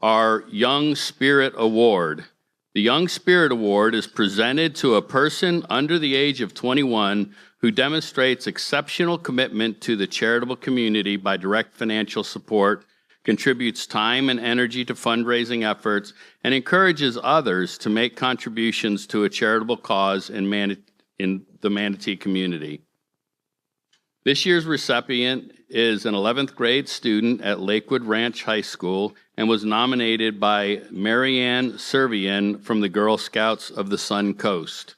our Young Spirit Award. The Young Spirit Award is presented to a person under the age of 21 who demonstrates exceptional commitment to the charitable community by direct financial support, contributes time and energy to fundraising efforts, and encourages others to make contributions to a charitable cause in in the Manatee community. This year's recipient is an 11th grade student at Lakewood Ranch High School and was nominated by Marianne Servian from the Girl Scouts of the Sun Coast.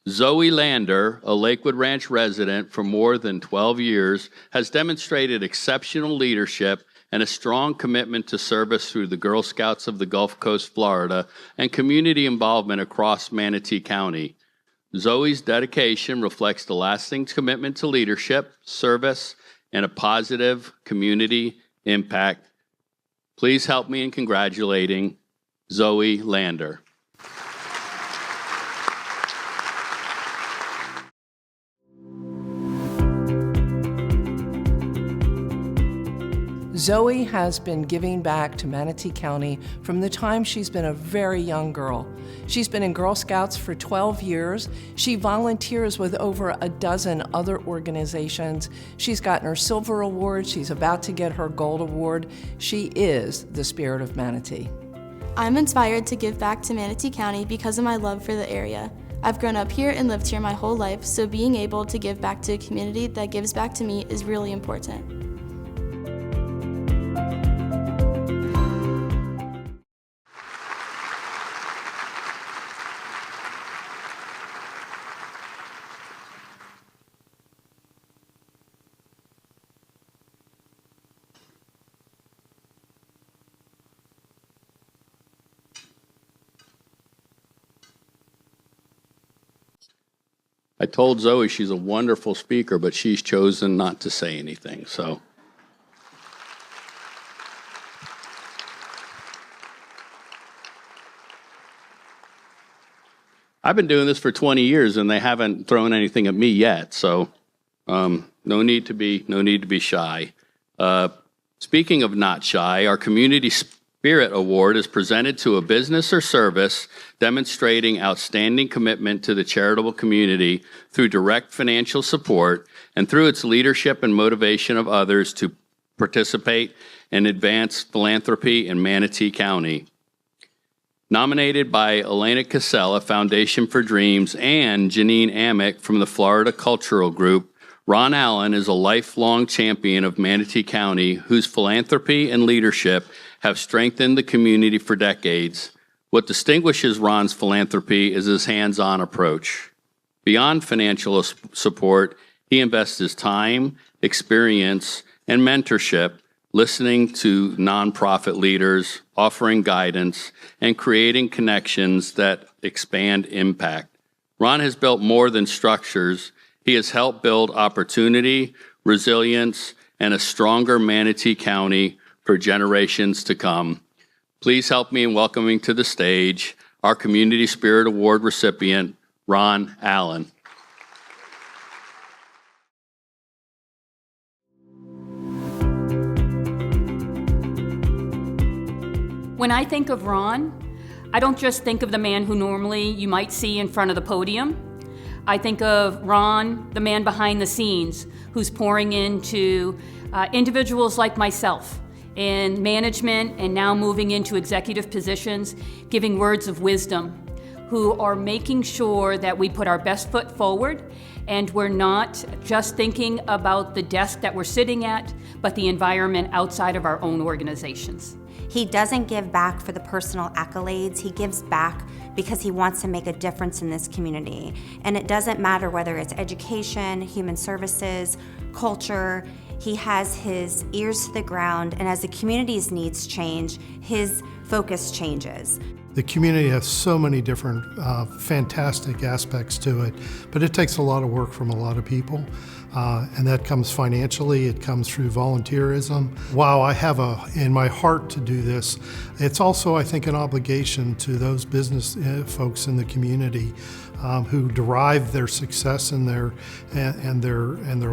Zoe Lander, a Lakewood Ranch resident for more than 12 years, has demonstrated exceptional leadership and a strong commitment to service through the Girl Scouts of the Gulf Coast, Florida, and community involvement across Manatee County. Zoe's dedication reflects the lasting commitment to leadership, service, and a positive community impact. Please help me in congratulating Zoe Lander. Zoe has been giving back to Manatee County from the time she's been a very young girl. She's been in Girl Scouts for 12 years. She volunteers with over a dozen other organizations. She's gotten her Silver Award. She's about to get her Gold Award. She is the spirit of Manatee. I'm inspired to give back to Manatee County because of my love for the area. I've grown up here and lived here my whole life, so being able to give back to a community that gives back to me is really important. I told Zoe she's a wonderful speaker, but she's chosen not to say anything, so. I've been doing this for 20 years and they haven't thrown anything at me yet, so no need to be shy. Speaking of not shy, our Community Spirit Award is presented to a business or service demonstrating outstanding commitment to the charitable community through direct financial support and through its leadership and motivation of others to participate and advance philanthropy in Manatee County. Nominated by Elena Casella, Foundation for Dreams, and Janine Amick from the Florida Cultural Group, Ron Allen is a lifelong champion of Manatee County whose philanthropy and leadership have strengthened the community for decades. What distinguishes Ron's philanthropy is his hands-on approach. Beyond financial support, he invests his time, experience, and mentorship listening to nonprofit leaders, offering guidance, and creating connections that expand impact. Ron has built more than structures. He has helped build opportunity, resilience, and a stronger Manatee County for generations to come. Please help me in welcoming to the stage our Community Spirit Award recipient, Ron Allen. When I think of Ron, I don't just think of the man who normally you might see in front of the podium. I think of Ron, the man behind the scenes, who's pouring into individuals like myself in management and now moving into executive positions, giving words of wisdom, who are making sure that we put our best foot forward and we're not just thinking about the desk that we're sitting at, but the environment outside of our own organizations. He doesn't give back for the personal accolades. He gives back because he wants to make a difference in this community. And it doesn't matter whether it's education, human services, culture. He has his ears to the ground, and as the community's needs change, his focus changes. The community has so many different fantastic aspects to it, but it takes a lot of work from a lot of people. And that comes financially, it comes through volunteerism. While I have in my heart to do this, it's also, I think, an obligation to those business folks in the community who derive their success and their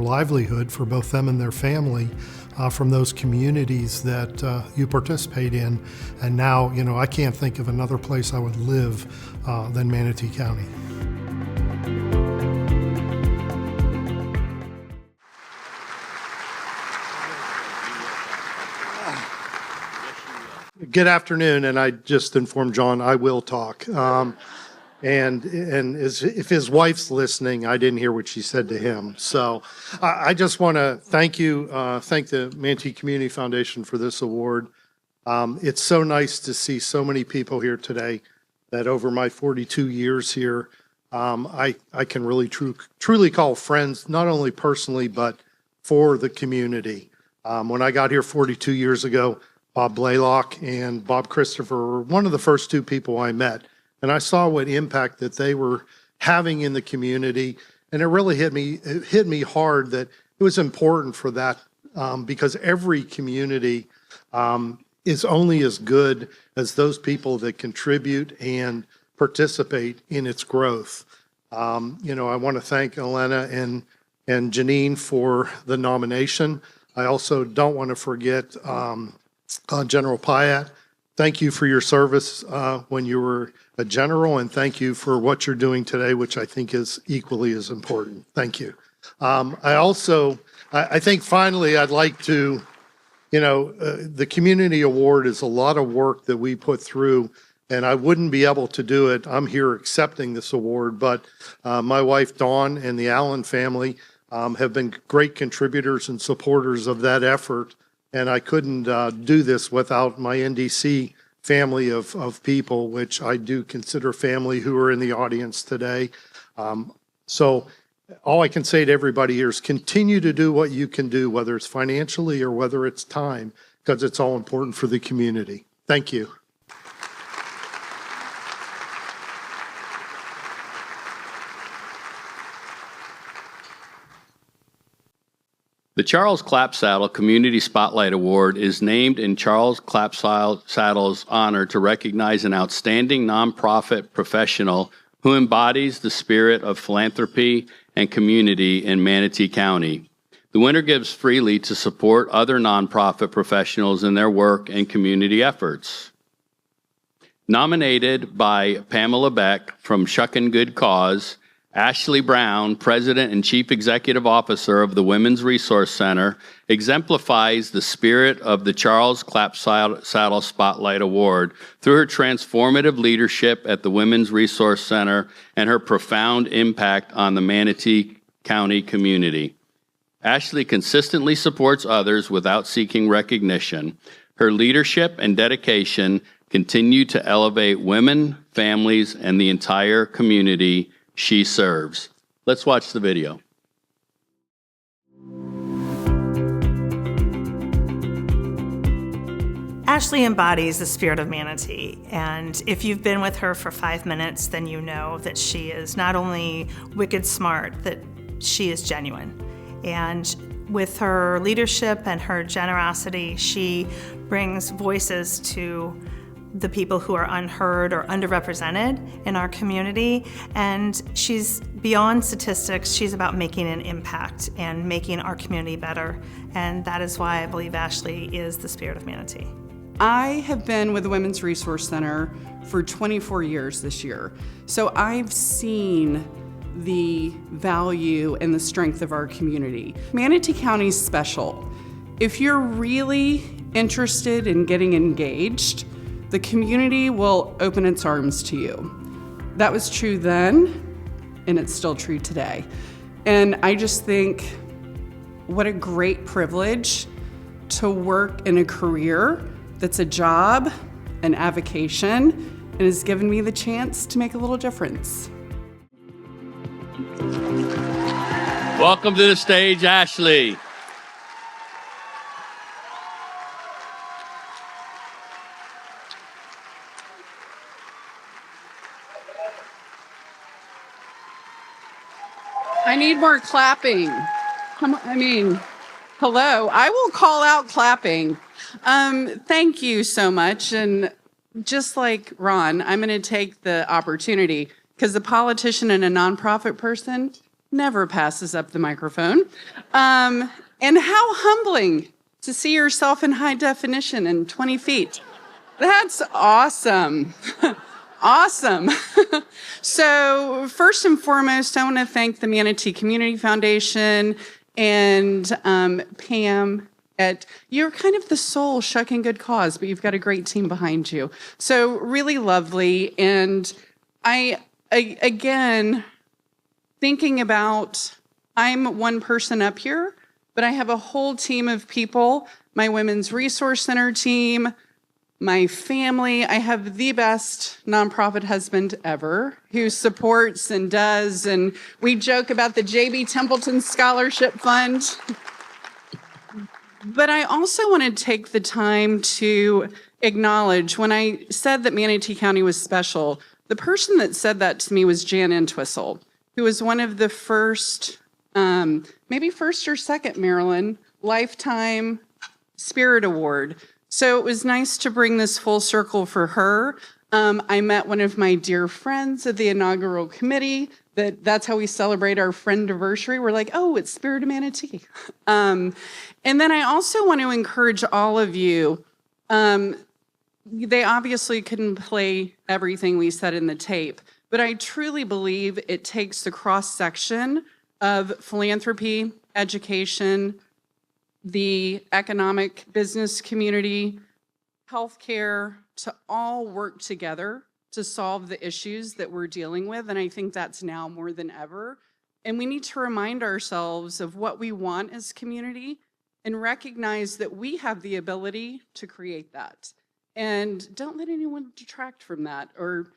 livelihood for both them and their family from those communities that you participate in. And now, I can't think of another place I would live than Manatee County. Good afternoon, and I just informed John I will talk. And if his wife's listening, I didn't hear what she said to him. So I just want to thank the Manatee Community Foundation for this award. It's so nice to see so many people here today that over my 42 years here, I can really truly call friends, not only personally, but for the community. When I got here 42 years ago, Bob Blaylock and Bob Christopher were one of the first two people I met. And I saw what impact that they were having in the community. And it really hit me hard that it was important for that because every community is only as good as those people that contribute and participate in its growth. I want to thank Elena and Janine for the nomination. I also don't want to forget General Pyatt. Thank you for your service when you were a general, and thank you for what you're doing today, which I think is equally as important. Thank you. I think finally I'd like to, the Community Award is a lot of work that we put through, and I wouldn't be able to do it. I'm here accepting this award, but my wife Dawn and the Allen family have been great contributors and supporters of that effort, and I couldn't do this without my NDC family of people, which I do consider family, who are in the audience today. So all I can say to everybody here is continue to do what you can do, whether it's financially or whether it's time, because it's all important for the community. Thank you. The Charles Clapsaddle Community Spotlight Award is named in Charles Clapsaddle's honor to recognize an outstanding nonprofit professional who embodies the spirit of philanthropy and community in Manatee County. The winner gives freely to support other nonprofit professionals in their work and community efforts. Nominated by Pamela Beck from Shuckin' Good Cause, Ashley Brown, President and Chief Executive Officer of the Women's Resource Center, exemplifies the spirit of the Charles Clapsaddle Spotlight Award through her transformative leadership at the Women's Resource Center and her profound impact on the Manatee County community. Ashley consistently supports others without seeking recognition. Her leadership and dedication continue to elevate women, families, and the entire community she serves. Let's watch the video. Ashley embodies the spirit of Manatee, and if you've been with her for 5 minutes, then you know that she is not only wicked smart, that she is genuine. And with her leadership and her generosity, she brings voices to the people who are unheard or underrepresented in our community. And she's beyond statistics, she's about making an impact and making our community better. And that is why I believe Ashley is the spirit of Manatee. I have been with the Women's Resource Center for 24 years this year. So I've seen the value and the strength of our community. Manatee County is special. If you're really interested in getting engaged, the community will open its arms to you. That was true then, and it's still true today. And I just think what a great privilege to work in a career that's a job, an avocation, and has given me the chance to make a little difference. Welcome to the stage, Ashley. I need more clapping. Hello. I will call out clapping. Thank you so much. And just like Ron, I'm going to take the opportunity, because a politician and a nonprofit person never passes up the microphone. And how humbling to see yourself in high definition in 20 feet. That's awesome. Awesome. So first and foremost, I want to thank the Manatee Community Foundation and Pam. You're kind of the sole Shuckin' Good Cause, but you've got a great team behind you. So really lovely. And I again, thinking about, I'm one person up here, but I have a whole team of people, my Women's Resource Center team, my family. I have the best nonprofit husband ever who supports and does, and we joke about the J.B. Templeton Scholarship Fund. But I also want to take the time to acknowledge, when I said that Manatee County was special, the person that said that to me was Jan Entwistle, who was one of the first, maybe first or second, Marilyn, Lifetime Spirit Award. So it was nice to bring this full circle for her. I met one of my dear friends at the inaugural committee. That's how we celebrate our friend-iversary. We're like, oh, it's Spirit of Manatee. And then I also want to encourage all of you. They obviously couldn't play everything we said in the tape, but I truly believe it takes the cross-section of philanthropy, education, the economic business community, healthcare, to all work together to solve the issues that we're dealing with. And I think that's now more than ever. And we need to remind ourselves of what we want as community and recognize that we have the ability to create that. And don't let anyone detract from that or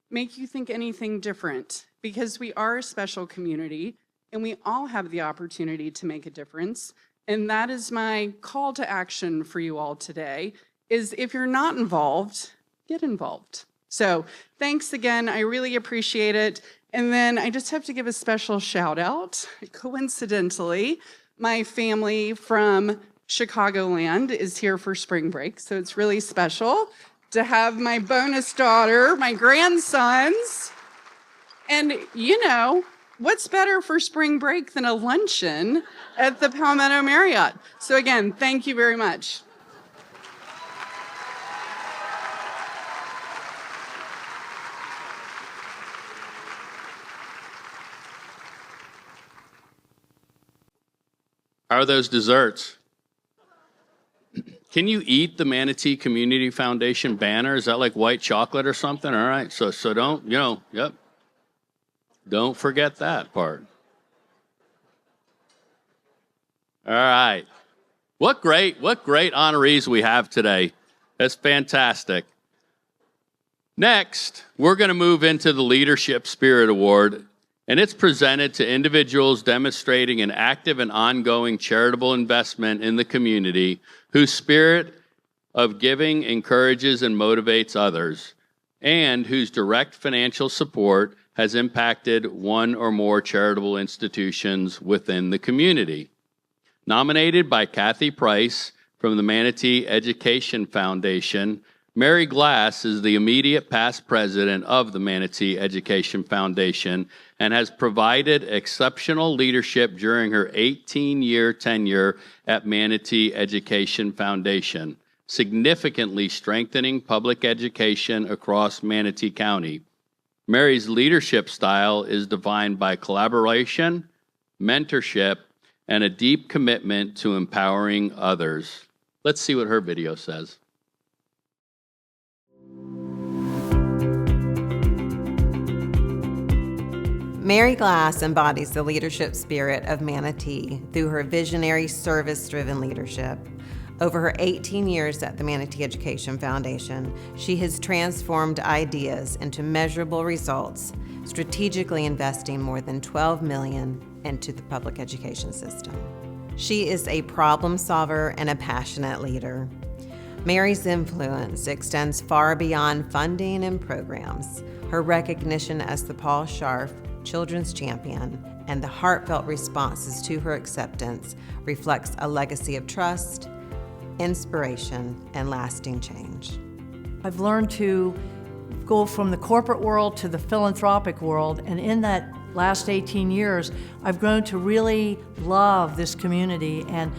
make you think anything different, because we are a special community and we all have the opportunity to make a difference. And that is my call to action for you all today, is if you're not involved, get involved. So thanks again, I really appreciate it. And then I just have to give a special shout out. Coincidentally, my family from Chicagoland is here for spring break, so it's really special to have my bonus daughter, my grandsons. And you know, what's better for spring break than a luncheon at the Palmetto Marriott? So again, thank you very much. How are those desserts? Can you eat the Manatee Community Foundation banner? Is that like white chocolate or something? All right, so don't, yep. Don't forget that part. All right. What great honorees we have today. That's fantastic. Next, we're going to move into the Leadership Spirit Award, and it's presented to individuals demonstrating an active and ongoing charitable investment in the community, whose spirit of giving encourages and motivates others, and whose direct financial support has impacted one or more charitable institutions within the community. Nominated by Kathy Price from the Manatee Education Foundation, Mary Glass is the immediate past president of the Manatee Education Foundation and has provided exceptional leadership during her 18-year tenure at Manatee Education Foundation, significantly strengthening public education across Manatee County. Mary's leadership style is defined by collaboration, mentorship, and a deep commitment to empowering others. Let's see what her video says. Mary Glass embodies the leadership spirit of Manatee through her visionary, service-driven leadership. Over her 18 years at the Manatee Education Foundation, she has transformed ideas into measurable results, strategically investing more than $12 million into the public education system. She is a problem solver and a passionate leader. Mary's influence extends far beyond funding and programs. Her recognition as the Paul Scharf Children's Champion and the heartfelt responses to her acceptance reflects a legacy of trust, inspiration, and lasting change. I've learned to go from the corporate world to the philanthropic world, and in that last 18 years, I've grown to really love this community and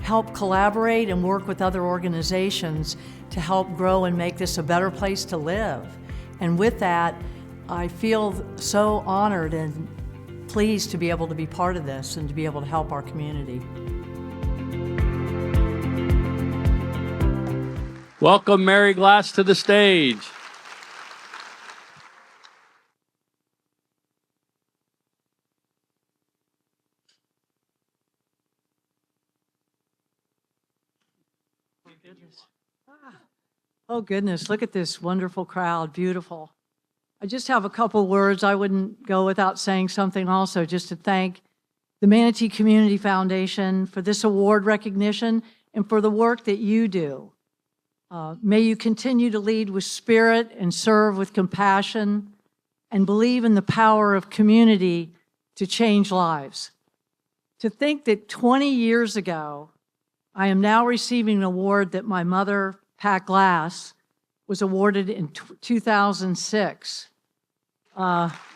help collaborate and work with other organizations to help grow and make this a better place to live. And with that, I feel so honored and pleased to be able to be part of this and to be able to help our community. Welcome Mary Glass to the stage. Oh goodness, look at this wonderful crowd, beautiful. I just have a couple words. I wouldn't go without saying something also, just to thank the Manatee Community Foundation for this award recognition and for the work that you do. May you continue to lead with spirit and serve with compassion and believe in the power of community to change lives. To think that 20 years ago, I am now receiving an award that my mother, Pat Glass, was awarded in 2006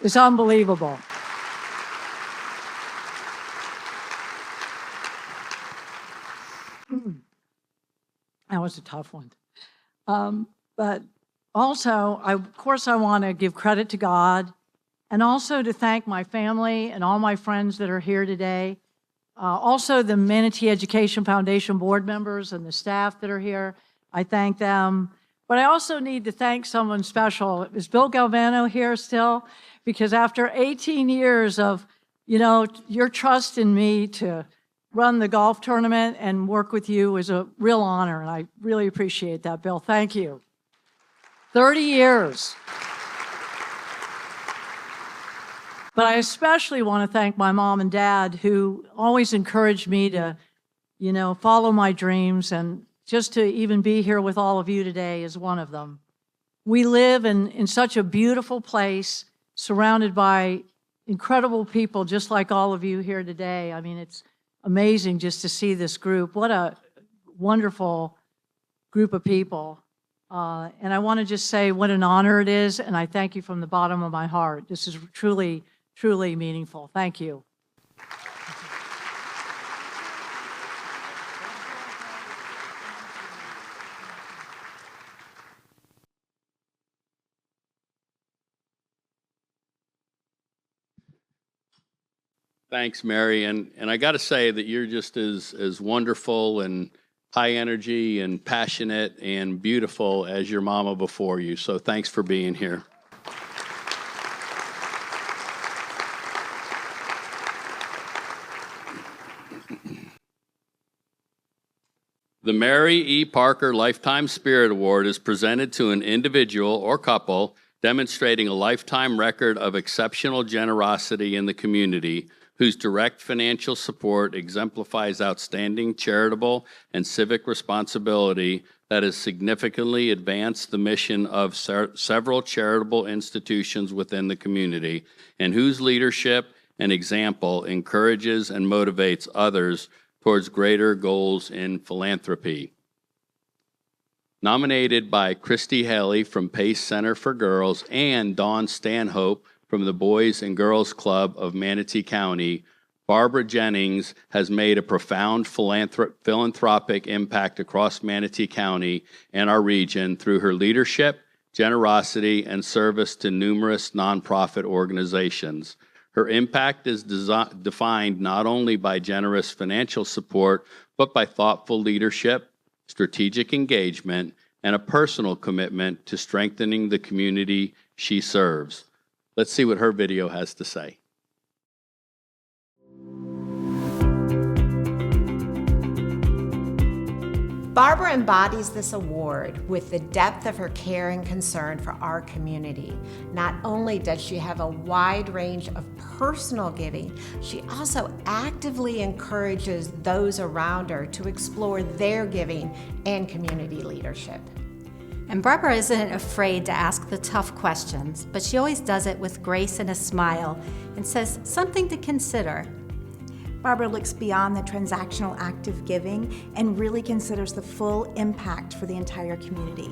is unbelievable. That was a tough one. But also, of course, I want to give credit to God and also to thank my family and all my friends that are here today. Also, the Manatee Education Foundation board members and the staff that are here, I thank them. But I also need to thank someone special. Is Bill Galvano here still? Because after 18 years of, your trust in me to run the golf tournament and work with you is a real honor, and I really appreciate that, Bill. Thank you. 30 years. But I especially want to thank my mom and dad who always encouraged me to, follow my dreams, and just to even be here with all of you today is one of them. We live in such a beautiful place, surrounded by incredible people just like all of you here today. I mean, it's amazing just to see this group. What a wonderful group of people. And I want to just say what an honor it is, and I thank you from the bottom of my heart. This is truly, truly meaningful. Thank you. Thanks, Mary. And I got to say that you're just as wonderful and high energy and passionate and beautiful as your mama before you. So thanks for being here. The Mary E. Parker Lifetime Spirit Award is presented to an individual or couple demonstrating a lifetime record of exceptional generosity in the community, whose direct financial support exemplifies outstanding charitable and civic responsibility that has significantly advanced the mission of several charitable institutions within the community, and whose leadership and example encourages and motivates others towards greater goals in philanthropy. Nominated by Christy Haley from Pace Center for Girls and Dawn Stanhope from the Boys and Girls Club of Manatee County, Barbara Jennings has made a profound philanthropic impact across Manatee County and our region through her leadership, generosity, and service to numerous nonprofit organizations. Her impact is defined not only by generous financial support, but by thoughtful leadership, strategic engagement, and a personal commitment to strengthening the community she serves. Let's see what her video has to say. Barbara embodies this award with the depth of her care and concern for our community. Not only does she have a wide range of personal giving, she also actively encourages those around her to explore their giving and community leadership. And Barbara isn't afraid to ask the tough questions, but she always does it with grace and a smile and says something to consider. Barbara looks beyond the transactional act of giving and really considers the full impact for the entire community.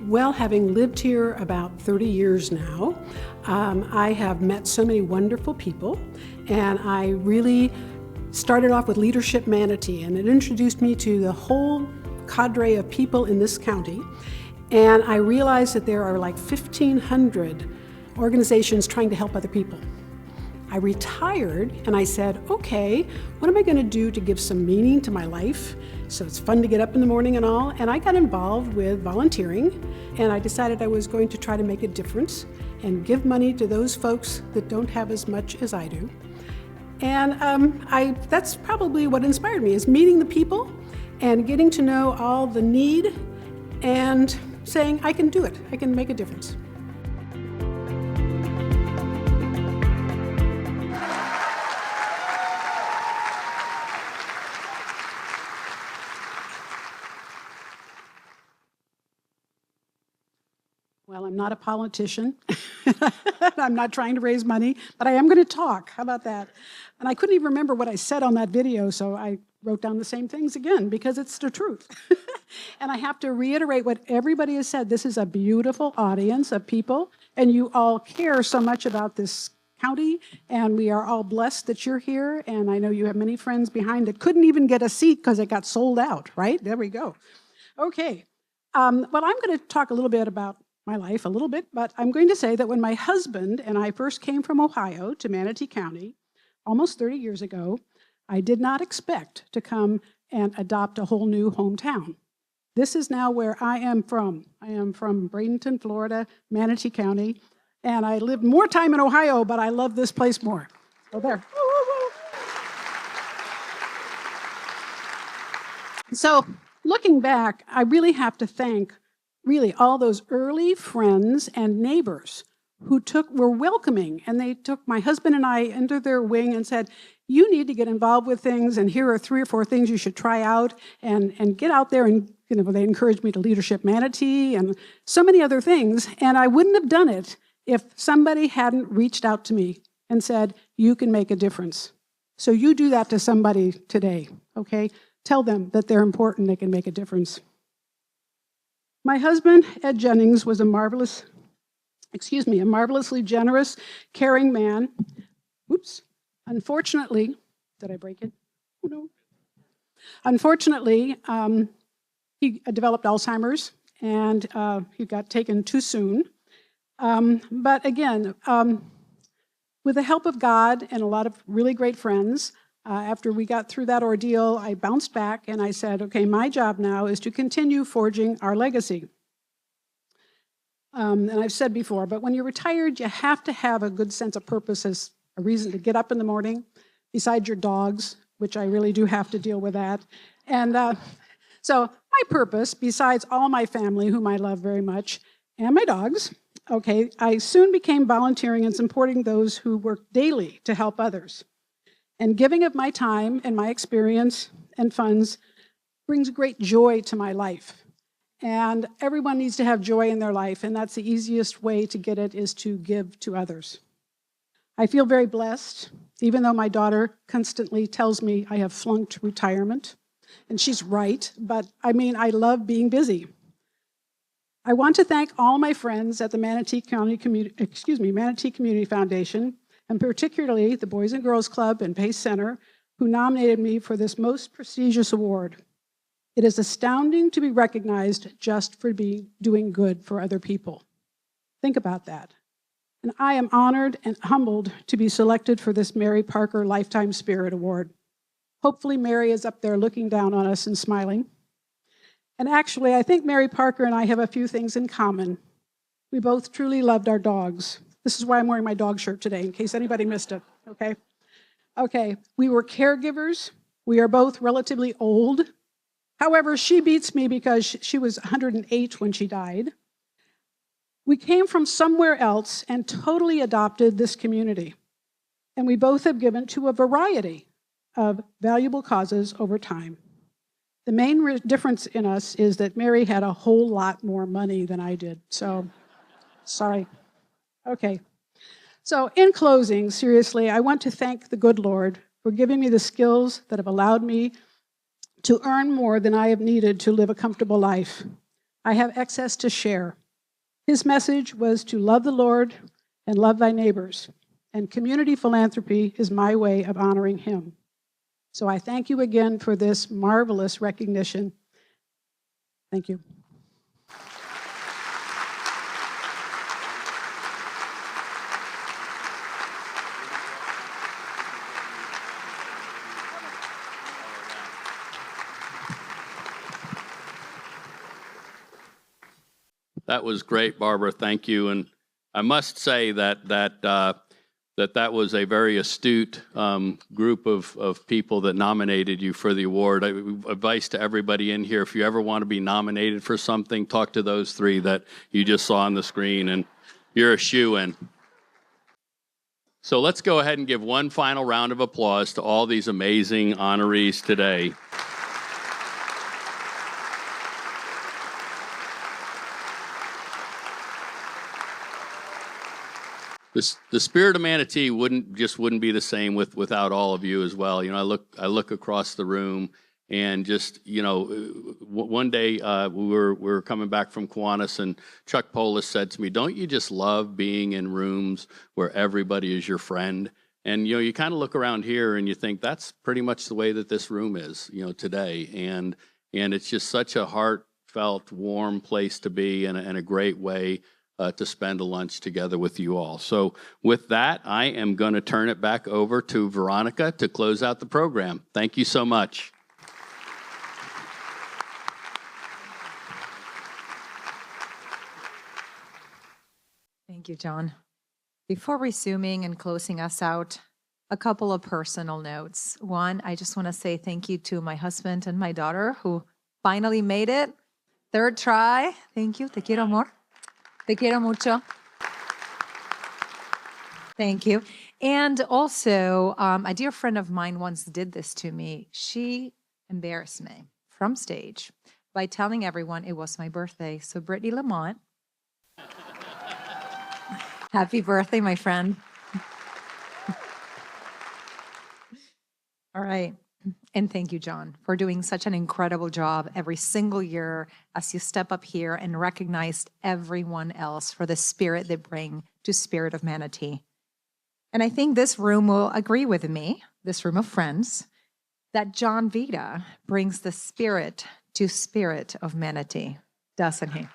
Well, having lived here about 30 years now, I have met so many wonderful people, and I really started off with Leadership Manatee, and it introduced me to the whole cadre of people in this county, and I realized that there are like 1,500 organizations trying to help other people. I retired and I said, okay, what am I going to do to give some meaning to my life? So it's fun to get up in the morning and all. And I got involved with volunteering, and I decided I was going to try to make a difference and give money to those folks that don't have as much as I do. And that's probably what inspired me, is meeting the people and getting to know all the need and saying, I can do it, I can make a difference. Well, I'm not a politician. I'm not trying to raise money, but I am going to talk. How about that? And I couldn't even remember what I said on that video, so I wrote down the same things again because it's the truth. And I have to reiterate what everybody has said. This is a beautiful audience of people, and you all care so much about this county, and we are all blessed that you're here. And I know you have many friends behind that couldn't even get a seat because it got sold out, right? There we go. Okay. Well, I'm going to talk a little bit about my life, a little bit, but I'm going to say that when my husband and I first came from Ohio to Manatee County, almost 30 years ago, I did not expect to come and adopt a whole new hometown. This is now where I am from. I am from Bradenton, Florida, Manatee County, and I lived more time in Ohio, but I love this place more. So there. So looking back, I really have to thank all those early friends and neighbors who were welcoming, and they took my husband and I under their wing and said, you need to get involved with things, and here are 3 or 4 things you should try out, and get out there. And they encouraged me to Leadership Manatee and so many other things, and I wouldn't have done it if somebody hadn't reached out to me and said, you can make a difference. So you do that to somebody today, okay? Tell them that they're important, they can make a difference. My husband, Ed Jennings, was a marvelously generous, caring man. Oops. Unfortunately, did I break it? Oh, no. Unfortunately, he developed Alzheimer's, and he got taken too soon. But again, with the help of God and a lot of really great friends, after we got through that ordeal, I bounced back and I said, okay, my job now is to continue forging our legacy. And I've said before, but when you're retired, you have to have a good sense of purpose as a reason to get up in the morning, besides your dogs, which I really do have to deal with that. And so my purpose, besides all my family, whom I love very much, and my dogs, okay, I soon became volunteering and supporting those who work daily to help others. And giving of my time and my experience and funds brings great joy to my life. And everyone needs to have joy in their life, and that's the easiest way to get it is to give to others. I feel very blessed, even though my daughter constantly tells me I have flunked retirement, and she's right, but I love being busy. I want to thank all my friends at the Manatee Community Foundation, and particularly the Boys and Girls Club and Pace Center, who nominated me for this most prestigious award. It is astounding to be recognized just for doing good for other people. Think about that. And I am honored and humbled to be selected for this Mary Parker Lifetime Spirit Award. Hopefully Mary is up there looking down on us and smiling. And actually, I think Mary Parker and I have a few things in common. We both truly loved our dogs. This is why I'm wearing my dog shirt today, in case anybody missed it, okay? Okay, we were caregivers. We are both relatively old. However, she beats me because she was 108 when she died. We came from somewhere else and totally adopted this community. And we both have given to a variety of valuable causes over time. The main difference in us is that Mary had a whole lot more money than I did, so sorry. Okay. So in closing, seriously, I want to thank the good Lord for giving me the skills that have allowed me to earn more than I have needed to live a comfortable life. I have excess to share. His message was to love the Lord and love thy neighbors, and community philanthropy is my way of honoring him. So I thank you again for this marvelous recognition. Thank you. That was great, Barbara. Thank you. And I must say that that was a very astute group of people that nominated you for the award. Advice to everybody in here, if you ever want to be nominated for something, talk to those three that you just saw on the screen, and you're a shoo-in. So let's go ahead and give one final round of applause to all these amazing honorees today. The spirit of Manatee wouldn't be the same without all of you as well. You know, I look across the room, and just, you know, one day we were coming back from Kiwanis, and Chuck Polis said to me, "Don't you just love being in rooms where everybody is your friend?" And you know, you kind of look around here and you think that's pretty much the way that this room is, you know, today. And it's just such a heartfelt, warm place to be, and a great way to spend a lunch together with you all. So with that, I am going to turn it back over to Veronica to close out the program. Thank you so much. Thank you, John. Before resuming and closing us out, a couple of personal notes. One, I just want to say thank you to my husband and my daughter who finally made it. Third try. Thank you. Te quiero, amor. Te quiero mucho. Thank you. And also, a dear friend of mine once did this to me. She embarrassed me from stage by telling everyone it was my birthday. So, Brittany Lamont, happy birthday, my friend. All right. And thank you, John, for doing such an incredible job every single year as you step up here and recognize everyone else for the spirit they bring to Spirit of Manatee. And I think this room will agree with me, this room of friends, that John Vita brings the spirit to Spirit of Manatee, doesn't he?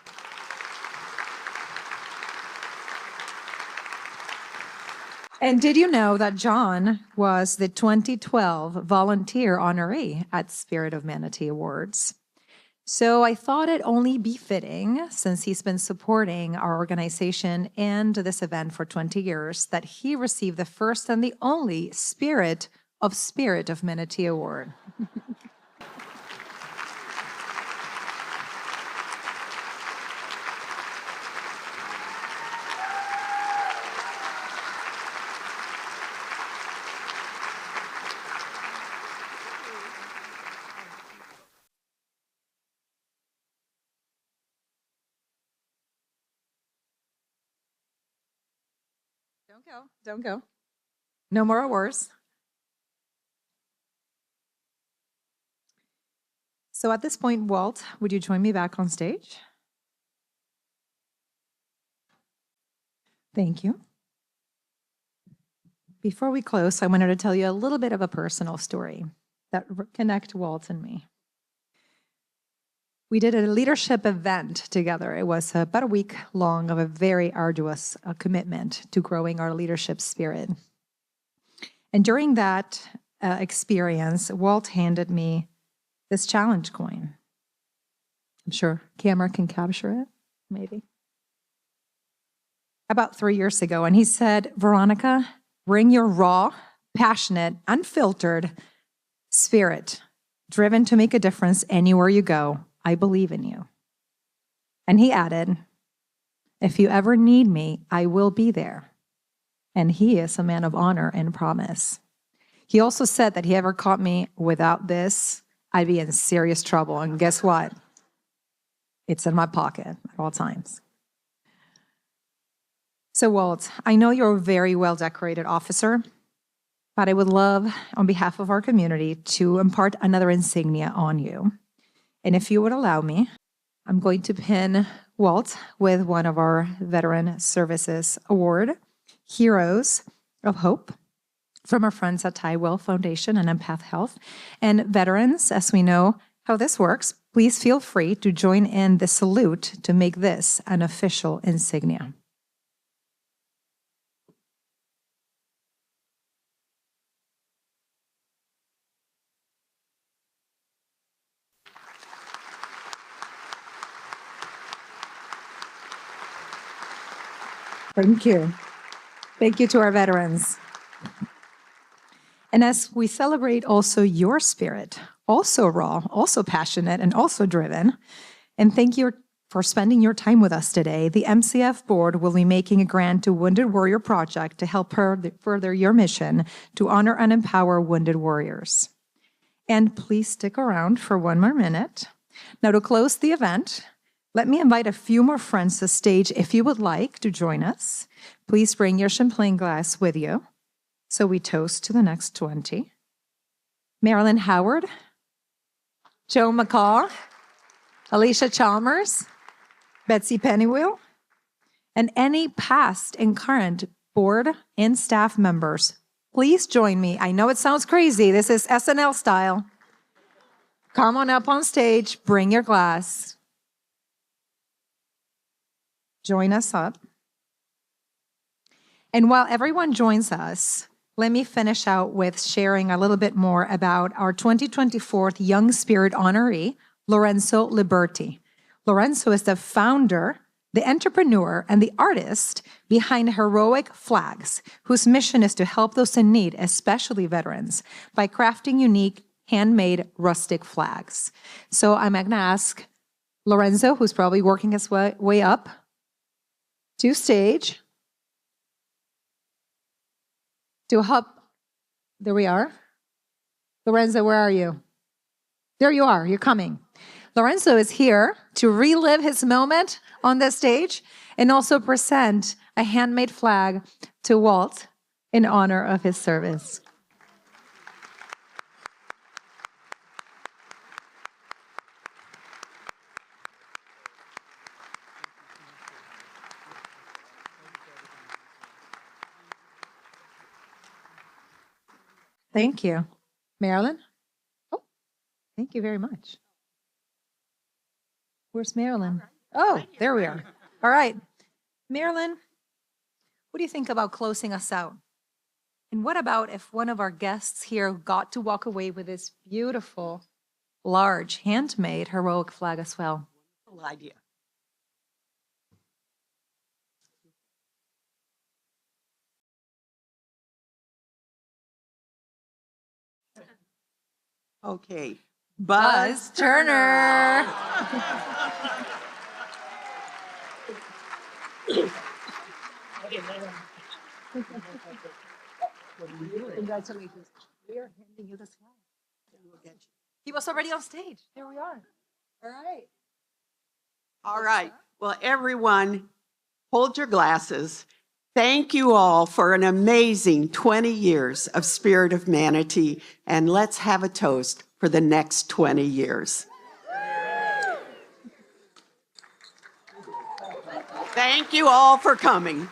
And did you know that John was the 2012 volunteer honoree at Spirit of Manatee Awards? So I thought it only be fitting, since he's been supporting our organization and this event for 20 years, that he receive the first and the only Spirit of Manatee Award. Don't go. No more awards. So at this point, Walt, would you join me back on stage? Thank you. Before we close, I wanted to tell you a little bit of a personal story that connect Walt and me. We did a leadership event together. It was about a week long of a very arduous commitment to growing our leadership spirit. And during that experience, Walt handed me this challenge coin. I'm sure camera can capture it, maybe. About 3 years ago, and he said, "Veronica, bring your raw, passionate, unfiltered spirit, driven to make a difference anywhere you go. I believe in you." And he added, "If you ever need me, I will be there." And he is a man of honor and promise. He also said that he ever caught me without this, I'd be in serious trouble. And guess what? It's in my pocket at all times. So Walt, I know you're a very well-decorated officer, but I would love, on behalf of our community, to impart another insignia on you. And if you would allow me, I'm going to pin Walt with one of our Veteran Services Award, Heroes of Hope, from our friends at Tywell Foundation and Empath Health. And veterans, as we know how this works, please feel free to join in the salute to make this an official insignia. Thank you. Thank you to our veterans. And as we celebrate also your spirit, also raw, also passionate, and also driven, and thank you for spending your time with us today, the MCF board will be making a grant to Wounded Warrior Project to help further your mission to honor and empower wounded warriors. And please stick around for one more minute. Now, to close the event, let me invite a few more friends to stage if you would like to join us. Please bring your champagne glass with you. So we toast to the next 20. Marilyn Howard, Joe McCaw, Alicia Chalmers, Betsy Pennywheel, and any past and current board and staff members. Please join me. I know it sounds crazy. This is SNL style. Come on up on stage, bring your glass. Join us up. And while everyone joins us, let me finish out with sharing a little bit more about our 2024 Young Spirit honoree, Lorenzo Liberti. Lorenzo is the founder, the entrepreneur, and the artist behind Heroic Flags, whose mission is to help those in need, especially veterans, by crafting unique, handmade, rustic flags. So I'm going to ask Lorenzo, who's probably working his way up to stage, to help. There we are. Lorenzo, where are you? There you are. You're coming. Lorenzo is here to relive his moment on the stage and also present a handmade flag to Walt in honor of his service. Thank you. Marilyn? Oh, thank you very much. Where's Marilyn? Oh, there we are. All right. Marilyn, what do you think about closing us out? And what about if one of our guests here got to walk away with this beautiful, large, handmade heroic flag as well? Wonderful idea. Okay. Buzz Turner. Congratulations. We are handing you this flag. He was already on stage. Here we are. All right. All right. Well, everyone, hold your glasses. Thank you all for an amazing 20 years of Spirit of Manatee, and let's have a toast for the next 20 years. Thank you all for coming.